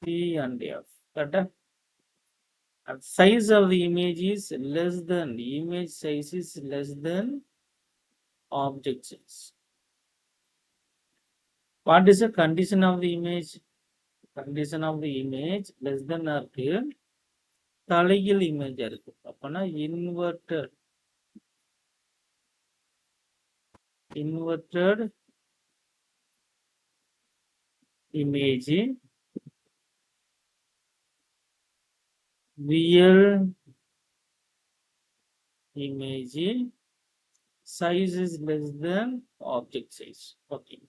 C and F. கரெக்டா? Size of the image is less than, the image size is less than object size. What is the condition of the image? Condition of the image less than இருக்கு, தலைகீழ் image இருக்கு. அப்பனா inverted image, real image size is less than object size. Okay.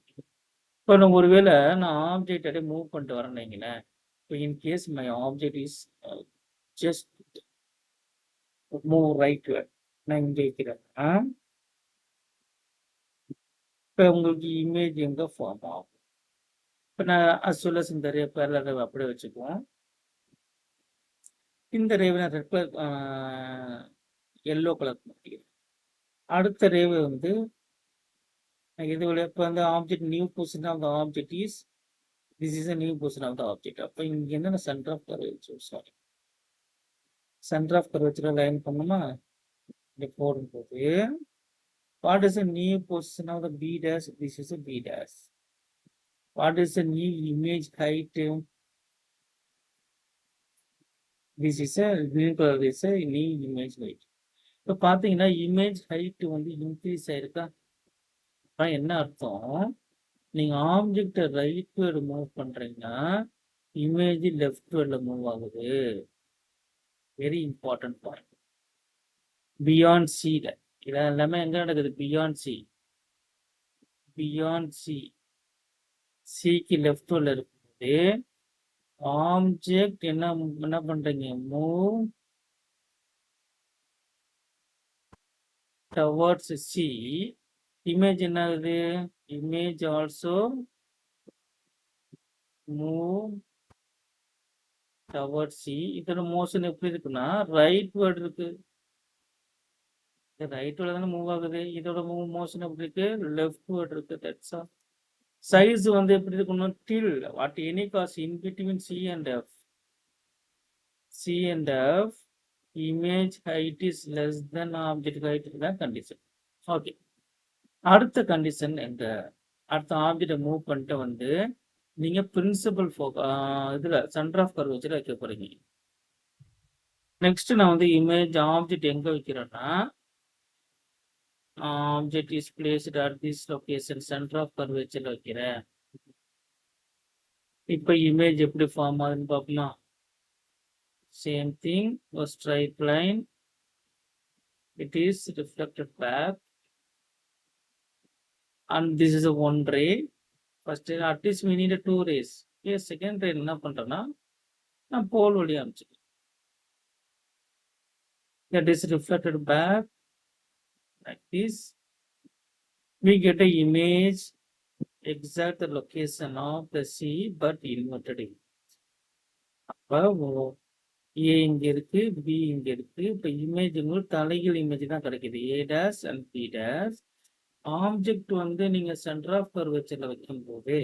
இப்போ நான் ஒருவேளை நான் object அப்படியே move பண்ணிட்டு வரேன்னு, இப்போ in case my object is just move right, நான் இங்கே வைக்கிறேன். இப்போ உங்களுக்கு இமேஜ் எங்கே ஃபார்ம் ஆகும்? இப்போ நான் அசுவலஸ் இந்த ரே பேரல் ரேவை அப்படியே வச்சுக்குவோம். இந்த ரேவை நான் ரெட் கலர் எல்லோ கலர் மாற்றிக்கிறேன். அடுத்த ரேவை வந்து இது இப்போ வந்து object new position of the object is this is a new position of the object. அப்போ இங்கே என்ன centre of curvature, sorry centre of curvature line பண்ணுமா, இங்கே போடும்போது what is a new position of the B dash, this is a B dash. What is a new image height, this is a green colour is a new image height. இப்போ பார்த்தீங்கன்னா image height வந்து increase ஆயிருக்கா? என்ன அர்த்தம், நீங்க ஆப்ஜெக்டை right side move பண்றீங்கன்னா image left சைடுல மூவ் ஆகுது. Very important point. பியாண்ட் சில இதெல்லாம் எல்லாமே எங்க நடக்குது, பியாண்ட் சி. பியாண்ட் சி, சிக்கு லெஃப்ட் சைடுல இருக்கும்போது ஆப்ஜெக்ட் என்ன பண்றீங்க, மூவ் டுவர்ட்ஸ் சி. இமேஜ் என்ன ஆகுது, image also move towards C. இதோட மோஷன் எப்படி இருக்குன்னா ரைட்வர்ட் இருக்கு. ரைட்வர்ட்ல தானே மூவ் ஆகுது. இதோட மோஷன் எப்படி இருக்கு? லெஃப்ட்வர்ட் இருக்கு. That's all. சைஸ் வந்து எப்படி இருக்கணும்? Till at any cost in between C and F. C and F image height is less then object height தான் கண்டிஷன். ஓகே. அடுத்த கண்டிஷன் எங்க? அடுத்த ஆப்ஜெக்டை மூவ் பண்ணிட்டு வந்து நீங்க பிரின்சிபல் இதுல சென்டர் ஆஃப் கர்வேச்சர் வைக்க போறீங்க. நெக்ஸ்ட் நான் வந்து இமேஜ் ஆப்ஜெக்ட் எங்க வைக்கிறேன்னா object is placed at this location centre of curvature வைக்கிறேன். இப்போ இமேஜ் எப்படி ஃபார்ம் ஆகுதுன்னு பார்ப்போமா? Same thing, a straight line, it is reflected back and this is a one ray. First at least we need a two rays. Okay, second ray என்ன பண்றேன்னா நான் போல் வழியா அனுப்பிச்சிட்டேன். That is reflected back like this. We get a image exact the location of the C but inverted image. அப்போ A இங்க இருக்கு, B இங்க இருக்கு. இப்போ இமேஜ் உங்களுக்கு தலைகீழ் இமேஜ் தான் கிடைக்குது. A dash and B dash. Object வந்து நீங்க சென்டர் ஆஃப் கர்வேச்சர்ல வைக்கும்போது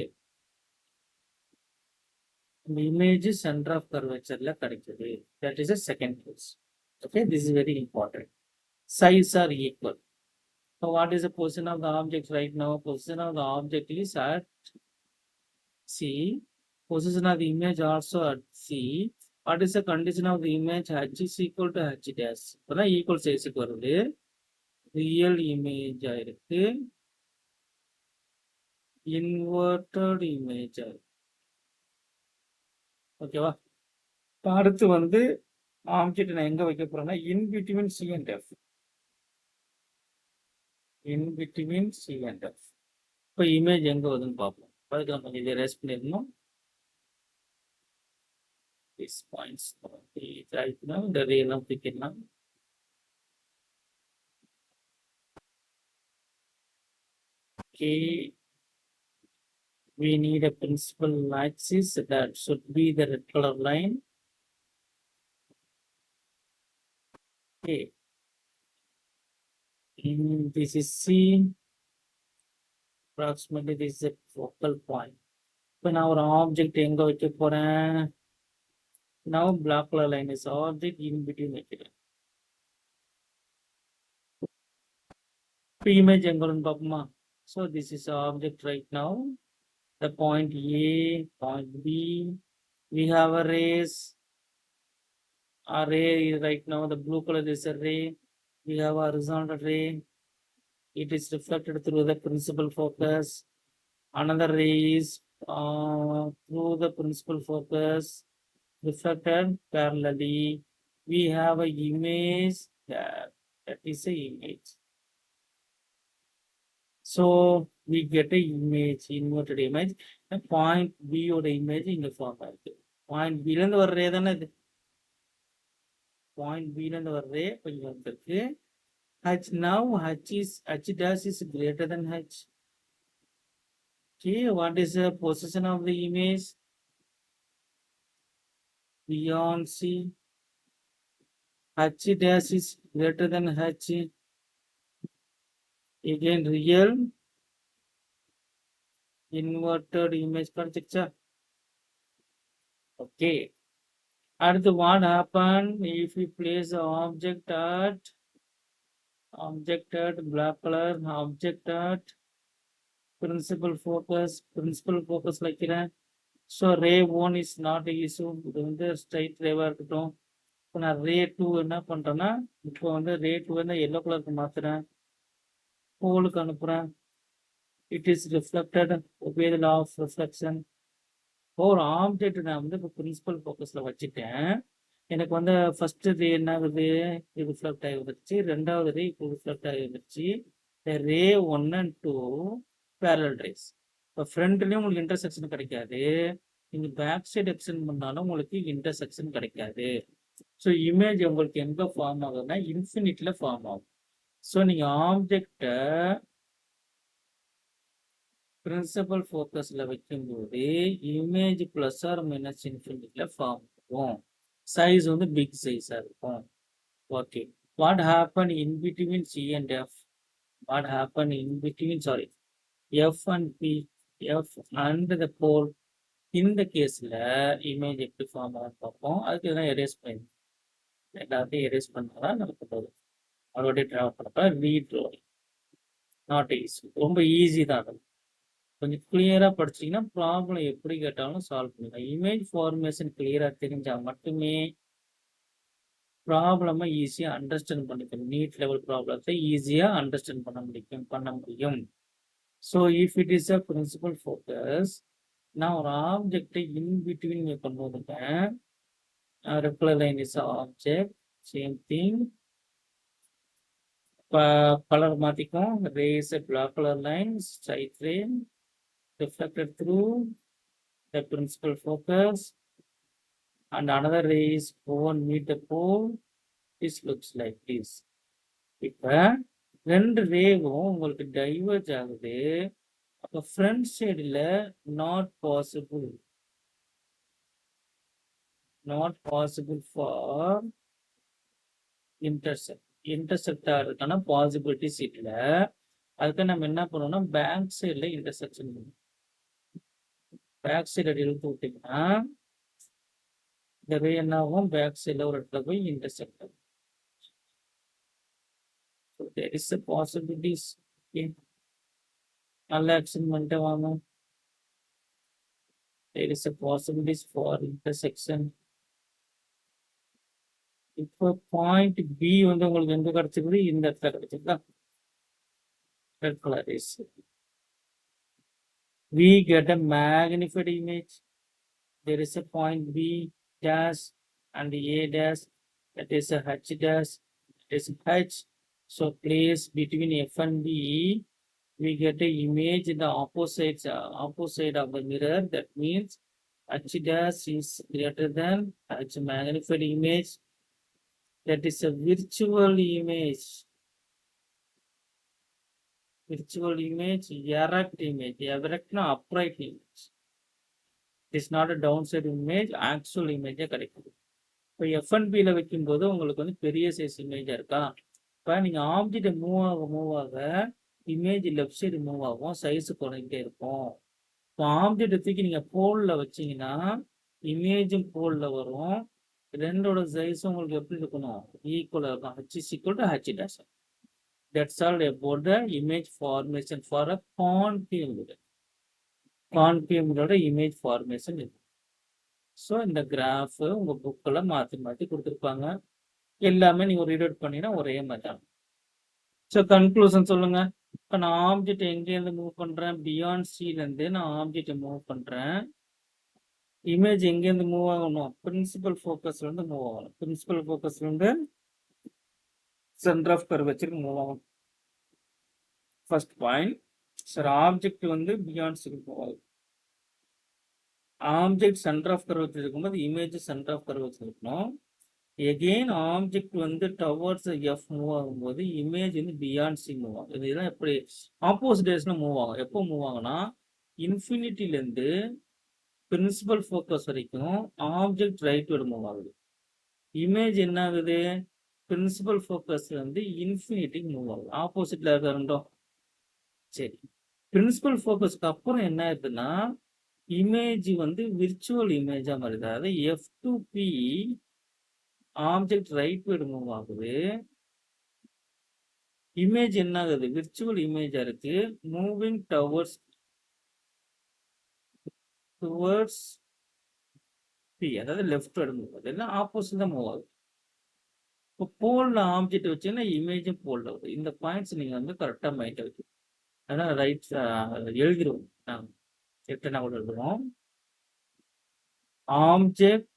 இந்த இமேஜ் சென்டர் ஆஃப் கர்வேச்சர்ல கிடைக்குது. That is a second case. Okay, this is very important. Size are equal. So what is the position of the object right now? Position of the object is at C. Position of the image also at C. What is the condition of the image? H is equal to H dash. இப்போதான் equal சைஸுக்கு வருது. Real image ஆயிருக்கு, inverted image ஆயிருக்கு. ஓகேவா? இப்போ அடுத்து வந்து object நான் எங்க வைக்க போறேன்னா இன் between C and F. In between C and F. இப்போ இமேஜ் எங்க வருதுன்னு பார்ப்போம். அதுக்கு நம்ம கொஞ்சம் இதை ரெஸ்ட் பண்ணிடணும். These points right now the real of picketலாம் okay. We need a principal axis that should be the red color line. Okay. This is C. Approximately this is a focal point. இப்போ நான் ஒரு object எங்க வைக்க போறேன்? Now black color line is object in between வைக்கிறேன். இப்போ image எங்க வரும்னு பார்ப்போமா? So this is object right now. The point A, point B. We have a rays. A ray is right now the blue color is a ray. We have a horizontal ray. It is reflected through the principal focus. Another ray is through the principal focus reflected parallelly. We have a image that is a image. So we get a image, inverted image. Point B ஓட image இங்க form ஆயிருக்கு. Point B ல இருந்து வர ரே தானே இது. Point B ல இருந்து வர ரே இங்க வந்திருக்கு. H now H dash is greater than H. Okay, what is the position of the image? Beyond C. H dash is greater than H. Again real inverted image கிடைச்சிருச்சா? Okay. அடுத்து what happen if we place the object at black color, object at principal focus வைக்கிறேன். So ray 1 is not issue. இது வந்து straight Rewa இருக்கட்டும். இப்போ நான் ரே 2 என்ன பண்றேன்னா இப்போ வந்து ரே 2 வந்து எல்லோ கலருக்கு மாத்துறேன், போலுக்கு அனுப்புறேன். It is reflected obey the law of reflection. ஒரு ஆப்ஜெக்ட் நான் வந்து இப்போ பிரின்சிபல் ஃபோக்கஸ்ல வச்சுட்டேன். எனக்கு வந்து ஃபர்ஸ்ட் ரே என்ன ஆகுது? ரிஃப்ளெக்ட் ஆகி வந்துருச்சு. ரெண்டாவது ரே இப்போ ரிஃப்ளெக்ட் ஆகி வந்துருச்சு. ரே 1 and 2 பேரலல் ரேஸ். இப்போ ஃப்ரண்ட்லேயும் உங்களுக்கு இன்டர்செக்ஷன் கிடைக்காது, நீங்கள் பேக் சைடு எக்ஸ்டெண்ட் பண்ணாலும் உங்களுக்கு இன்டர்செக்ஷன் கிடைக்காது. ஸோ இமேஜ் உங்களுக்கு எங்கே ஃபார்ம் ஆகுதுன்னா இன்ஃபினிட்டில் ஃபார்ம் ஆகும். ஸோ நீங்கள் ஆப்ஜெக்டை பிரின்சிபல் ஃபோக்கஸில் வைக்கும்போது இமேஜ் ப்ளஸ் ஆர் மைனஸ் இன்ஃபினிட்டியில் ஃபார்ம் ஆகும். இருக்கும். சைஸ் வந்து பிக் சைஸா இருக்கும். Okay. What happen in between C and F? What happen in between sorry F and P, F and the pole. இந்த கேஸ்ல இமேஜ் எப்படி ஃபார்ம் ஆகும் பார்ப்போம். அதுக்கு எதனா எரேஸ் பண்ணி எல்லாத்தையும் எரேஸ் பண்ணாதான் நமக்கு போதும். மறுபடியும் ட்ராவல் பண்ணப்ப ரீட்ரோ நாட் ஈஸி. ரொம்ப ஈஸி தான் அது. கொஞ்சம் கிளியரா படிச்சீங்கன்னா ப்ராப்ளம் எப்படி கேட்டாலும் சால்வ் பண்ணலாம். இமேஜ் ஃபார்மேஷன் கிளியரா தெரிஞ்சா மட்டுமே ப்ராப்ளமை ஈஸியா அண்டர்ஸ்டாண்ட் பண்ணிக்கணும். நீட் லெவல் ப்ராப்ளத்தை ஈஸியா அண்டர்ஸ்டாண்ட் பண்ண முடியும். So if it is a principal focus, நான் ஒரு ஆப்ஜெக்டை இன் பிட்வீன் கொண்டு வந்துட்டேன். Regular line is object, same thing. Colour மாத்திக்கும். Rays a black color line, straight ray reflected through the principal focus, and another ray is go and meet the pole. This looks like this. இப்ப ரெண்டு ரேவும் உங்களுக்கு diverge ஆகுது. அப்ப front சைடுல not possible for intersect ஆகிறதுக்கான possibilities இல்லை. அதுக்கு நம்ம என்ன பண்ணோம்னா பேக் சைடுல இன்டர்செக்ஷன் பண்ணுவோம். பேக் சைடு இழுத்து விட்டீங்கன்னா இந்த ரே என்ன ஆகும்? பேக் சைடுல ஒரு இடத்துல போய் இன்டர்செக்ட் ஆகும். So there is a possibilities. நல்ல ஆக்ஷன் பண்ணிட்டு வாங்க. There is a possibilities for intersection. இப்போ பாயிண்ட் பி வந்து உங்களுக்கு எங்க கிடைச்சிருக்குது? இந்த இடத்துல கிடைச்சிருக்கா? Red colour is. We get a magnified image. There is a point B dash and A dash. That is a H dash. That is H. So place between F and B, we get a image in the opposite of the mirror. That means H dash is greater than H magnified image. That is a virtual image. Virtual image, erect image. Erect na upright image. It is not a downside image, actual image கிடைக்குது. இப்போ எஃப்என்பியில் வைக்கும்போது உங்களுக்கு வந்து பெரிய size இமேஜாக இருக்கா? இப்போ நீங்கள் object move ஆக இமேஜ் லெஃப்ட் சைடு மூவ் ஆகும், சைஸு குறைஞ்சிட்டே இருக்கும். இப்போ ஆப்ஜெக்டை தூக்கி நீங்கள் போலில் வச்சிங்கன்னா இமேஜும் போலில் வரும். ரெண்டோட சைஸும் உங்களுக்கு எப்படி இருக்கணும்? ஈக்குவலாக இருக்கும். H is equal to H dash. That's all about the image formation for a concave mirror. Concave mirror image formation இருக்கு. ஸோ இந்த கிராஃப் உங்கள் புக்கில் மாற்றி கொடுத்துருப்பாங்க. எல்லாமே நீங்கள் ரீட் அவுட் பண்ணினா ஒரே மாதிரி தான். ஸோ கன்க்ளூஷன் சொல்லுங்கள். இப்போ நான் ஆப்ஜெக்ட் எங்கேருந்து மூவ் பண்ணுறேன்? பியாண்ட் சிலேருந்து நான் ஆப்ஜெக்டை மூவ் பண்ணுறேன். இமேஜ் எங்கேருந்து மூவ் ஆகணும்? பிரின்சிபல் ஃபோக்கஸ்லேருந்து மூவ் ஆகணும். பிரின்சிபல் ஃபோக்கஸ்லேருந்து சென்டர் ஆஃப் கர்வேச்சருக்கு மூவ் ஆகும். First point. சார் ஆப்ஜெக்ட் வந்து பியாண்ட் சிக்கு மூவ் ஆகும். ஆப்ஜெக்ட் சென்டர் ஆஃப் கர்வேச்சர் இருக்கும்போது இமேஜ் சென்டர் ஆஃப் கர்வேச்சர் இருக்கணும். எகெயின் ஆப்ஜெக்ட் வந்து டவர்ட்ஸ் எஃப் மூவ் ஆகும்போது இமேஜ் வந்து பியாண்ட் சி மூவ் ஆகும். இதெல்லாம் எப்படி ஆப்போசிட் டேரக்ஷன்ல மூவ் ஆகும்? எப்போ மூவ் ஆகும்னா இன்ஃபினிட்டிலேருந்து பிரின்சிபல் ஃபோக்கஸ் வரைக்கும் ஆப்ஜெக்ட் ரைட்வர்டு மூவ் ஆகுது. இமேஜ் என்ன ஆகுது? பிரின்சிபல் ஃபோக்கஸ்ல இருந்து இன்ஃபினிட்டி மூவ் ஆகுது. ஆப்போசிட்ல இருக்க ரெண்டும். சரி, பிரின்சிபல் ஃபோக்கஸ்க்கு அப்புறம் என்ன ஆகுதுன்னா இமேஜ் வந்து விர்ச்சுவல் இமேஜா மாறுது. அதாவது F2P ஆப்ஜெக்ட் ரைட்வர்டு மூவ் ஆகுது. இமேஜ் என்ன ஆகுது? விர்ச்சுவல் இமேஜா இருக்கு. மூவிங் டுவர்ட்ஸ் P, அதாவது லெஃப்ட் வர்டு மூவ் ஆகுது. எல்லாம் ஆப்போசிட் தான் மூவ் ஆகுது. இப்போ போல்ல ஆப்ஜெக்ட் வச்சீங்கன்னா இமேஜும் போல்ல வருது. இந்த பாயிண்ட்ஸ் நீங்க வந்து கரெக்டா மைண்ட் வைக்கணும். அதனால ரைட் எழுதிடுவோம். எட்டனா கூட எழுதுவோம். Object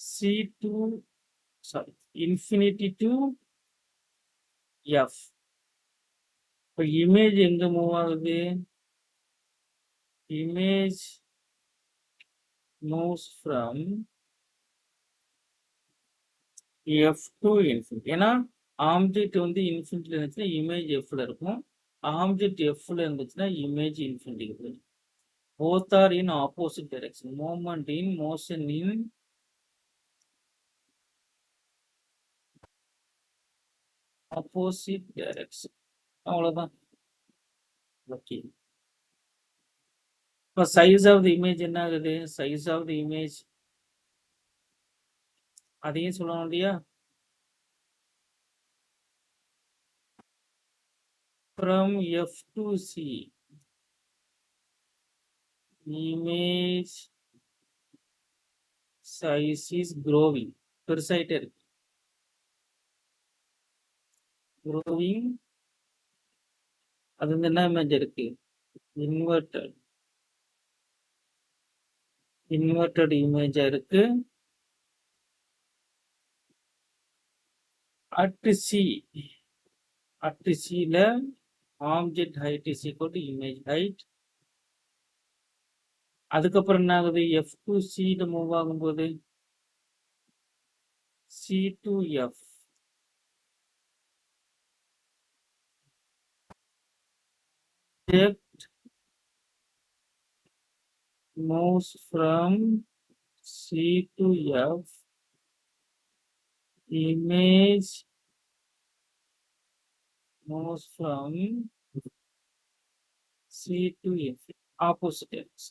C2 sorry infinity to F. இப்போ இமேஜ் எங்க மூவ் ஆகுது? Image moves from F to infinity. ஏன்னா ஆப்ஜெக்ட் வந்து இன்ஃபினிட்டில இருந்துச்சுன்னா இமேஜ் எஃப்ல இருக்கும். ஆப்ஜெக்ட் எஃப்ல இருந்துச்சுன்னா இமேஜ் இன்ஃபினிட்டிக்கு போயிடும். Both are in opposite direction. Moment in motion in opposite direction. அவ்வளவுதான். ஓகே. இப்போ சைஸ் ஆஃப் தி இமேஜ் என்ன ஆகுது? சைஸ் ஆஃப் தி இமேஜ் அதையும் சொல்லணும் இல்லையா? From F to C image size is growing. பெருசாயிட்டே இருக்கு. க்ரோவிங். அது வந்து என்ன இமேஜ் இருக்கு? இன்வெர்டட். இன்வெர்டட் இமேஜா இருக்கு. At C. அட் சில object height is equal to image height. அதுக்கப்புறம் என்ன ஆகுது? எஃப் டு சில மூவ் ஆகும்போது C to F. moves from C to F. Image moves from C to F. Opposite ends.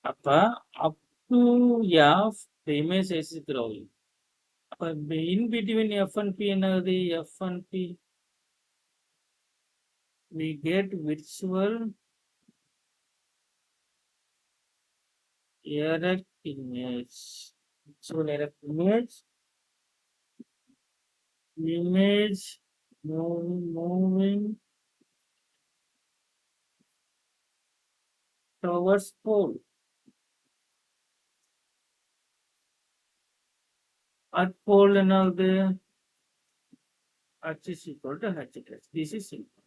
அப்ப up to F the image size is growing. அப்ப in between F and P என்னது? F and P we get virtual erect image. Virtual erect image. Image moving towards pole. At pole என்னது? H is equal to H plus. This is simple.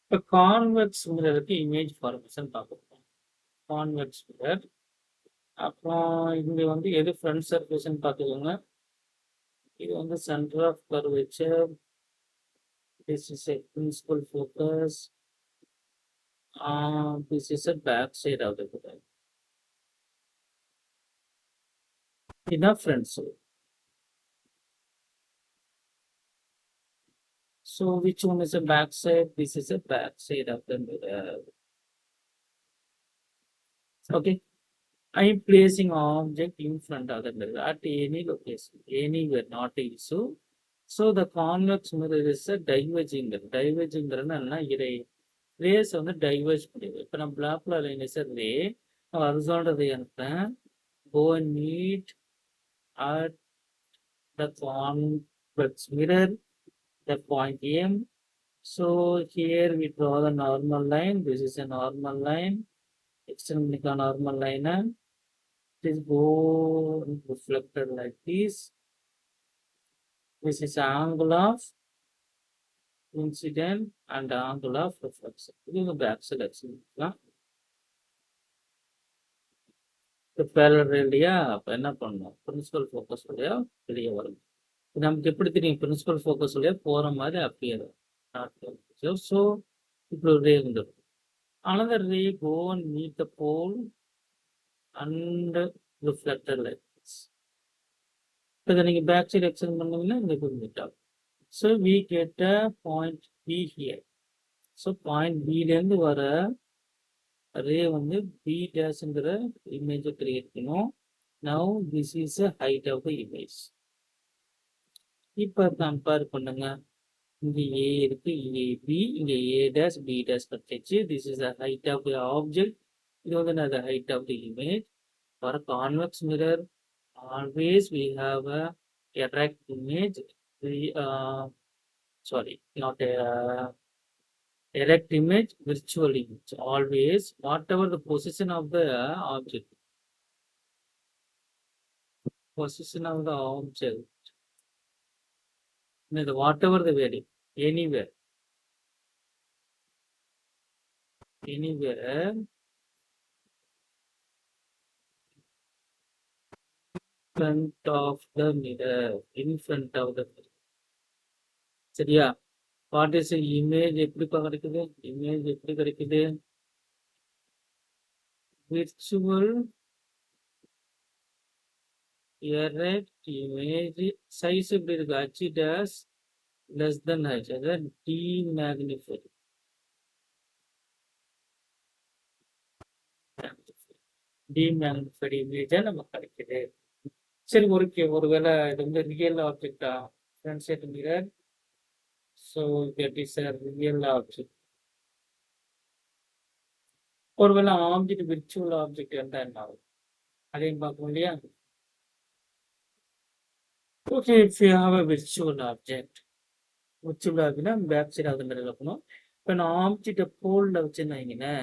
இப்போ convex மிரருக்கு image formation பார்க்கலாம். கான்வெக்ஸ் மிரர். அப்புறம் இங்க வந்து எது ஃப்ரண்ட் சர்ஃபேஸ்ன்னு பார்த்துக்கோங்க. இது வந்து centre of curvature. This is a principal focus. This is a back side of the mirror. இதுதான் front side. So which one is a back side? This is a back side of the mirror. Okay. I am placing object in front of the mirror at any location, anywhere, not an issue. So the convex mirror is a diverging mirror. Diverging mirror என்னன்னா இதை race வந்து diverge பண்ணிடுது. இப்போ நான் பிளாக்ல line is ray horizontal ரே அனுப்புறேன். go and meet at the convex mirror, the point M. So here we draw the normal line. This is a normal line. Extend the normal line. It is go reflected like this. This is angle of incident and angle of reflection. This is the back selection. The parallel இல்லையா? அப்போ என்ன பண்ணணும்? Principal focus வழியா வெளியே வரும். நமக்கு எப்படி தெரியும்? பிரின்சிபல் ஃபோக்கஸ் வழியா போகிற மாதிரி அப்பியர். ஸோ இப்படி ஒரு ரே வந்துடும். Another ray go and meet the pole and reflected like this. இதை நீங்கள் பேக் சைடு எக்ஸ்டெண்ட் பண்ணீங்கன்னா இங்கே மீட் ஆகும். So we get a point B here. So point பிலேருந்து வர ரே வந்து பி டேஷ்ங்கிற இமேஜை கிரியேட் பண்ணும். Now this is a height of the image. இப்போ கம்பேர் பண்ணுங்க. இங்கே ஏ இருக்கு, இங்கே பி, இங்கே ஏ டேஷ் பி டேஷ் கட்டிச்சு. This is the height of the object. இது வந்து நான் height of the image. For convex mirror always we have a erect image. Sorry, not a erect image, virtual image. Always whatever the position of the object, position of the object, whatever the value, anywhere front of the mirror. In front of the mirror. சரியா? What is image எப்படிப்பா கிடைக்குது? Image எப்படி கிடைக்குது? Virtual erect image size எப்படி இருக்கு? h dash less than h, அதாவது demagnified. demagnified image நமக்கு கிடைக்குது. சரி, ஒருவேளை இது வந்து ரியல் ஆப்ஜெக்டா? Front side mirror. So that is a real object. ஒருவேளை ஆப்ஜெக்ட் விர்ச்சுவல் ஆப்ஜெக்ட் இருந்தா என்ன ஆகும்? அதையும் பார்க்கணும் இல்லையா? Okay, if you have a virtual object, virtual ஆப்ஜெக்ட்னா பேக் சைடு அது மாதிரி இருக்கணும். இப்போ நான் ஆப்ஜெக்டை போல்ல வச்சுருந்தாங்கன்னா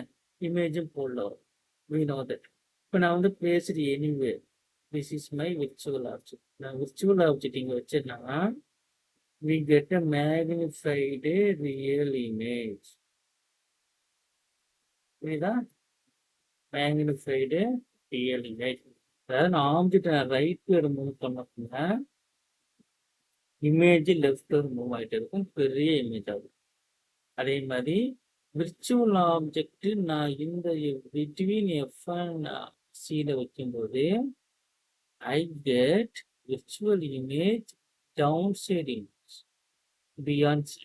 இமேஜும் போல்ல வரும். we know that. இப்போ நான் வந்து பேசுறது anyway, this is my virtual object. நான் விர்ச்சுவல் ஆப்ஜெக்ட் இங்கே வச்சிருந்தா we get a magnified real image. புரியுதா? Magnified real image. அதாவது நான் ஆப்ஜெக்ட் ரைட் மூவ் பண்ண இமேஜ் லெஃப்ட் மூவ் ஆகிட்டு இருக்கும், பெரிய இமேஜ் ஆகும். அதே மாதிரி விர்ச்சுவல் ஆப்ஜெக்ட் நான் இந்த பிட்வீன் எஃப் அண்ட் சியில் வைக்கும்போது I get virtual image down side image beyond C.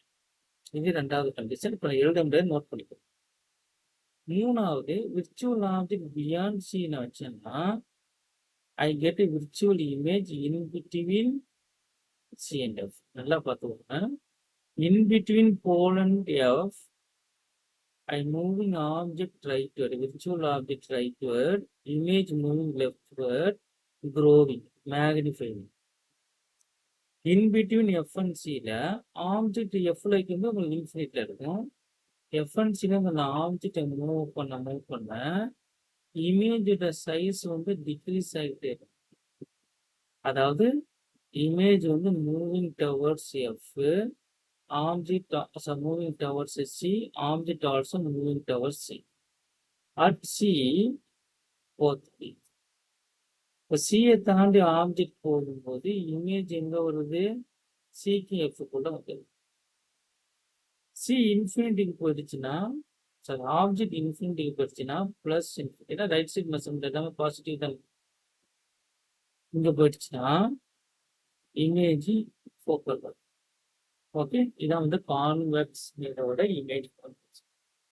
இது ரெண்டாவது கண்டிஷன். இப்போ எழுத முடியாது, நோட் பண்ணிக்கோ. மூணாவது, விர்ச்சுவல் ஆப்ஜெக்ட் பியாண்ட் சி நான் வச்சேன்னா I get virtual image in between C and F. நல்லா பார்த்துக்கோங்க. In between pole and F I moving object rightward, virtual object rightward, image moving leftward, growing, magnifying. In between F and C ல object F ல இருக்கும்போது உங்களுக்கு இன்ஃபினிட்ல இருக்கும். F and C ல அந்த ஆப்ஜெக்டை மூவ் பண்ண இமேஜோட சைஸ் வந்து டிக்ரீஸ் ஆகிட்டே இருக்கும். அதாவது இமேஜ் வந்து moving towards F, object also moving towards C, object also moving towards C. At C, both. இப்போ சியை தாண்டி ஆப்ஜெக்ட் போகும்போது இமேஜ் எங்க வருது? சிக்கு எஃப் கூட வந்துடும். சி இன்ஃபினிட்டிக்கு போயிடுச்சுன்னா, சாரி ஆப்ஜெக்ட் இன்ஃபினிட்டிக்கு போயிடுச்சுன்னா பிளஸ் இன்ஃபினிட்டி, ஏன்னா ரைட் சைட் மெஷர்மெண்ட் எல்லாமே பாசிட்டிவ் தான். இங்கே போயிடுச்சுன்னா இமேஜ் ஃபோக்கல் வரும். ஓகே, இதான் வந்து கான்வெக்ஸ் மிரரோட இமேஜ்.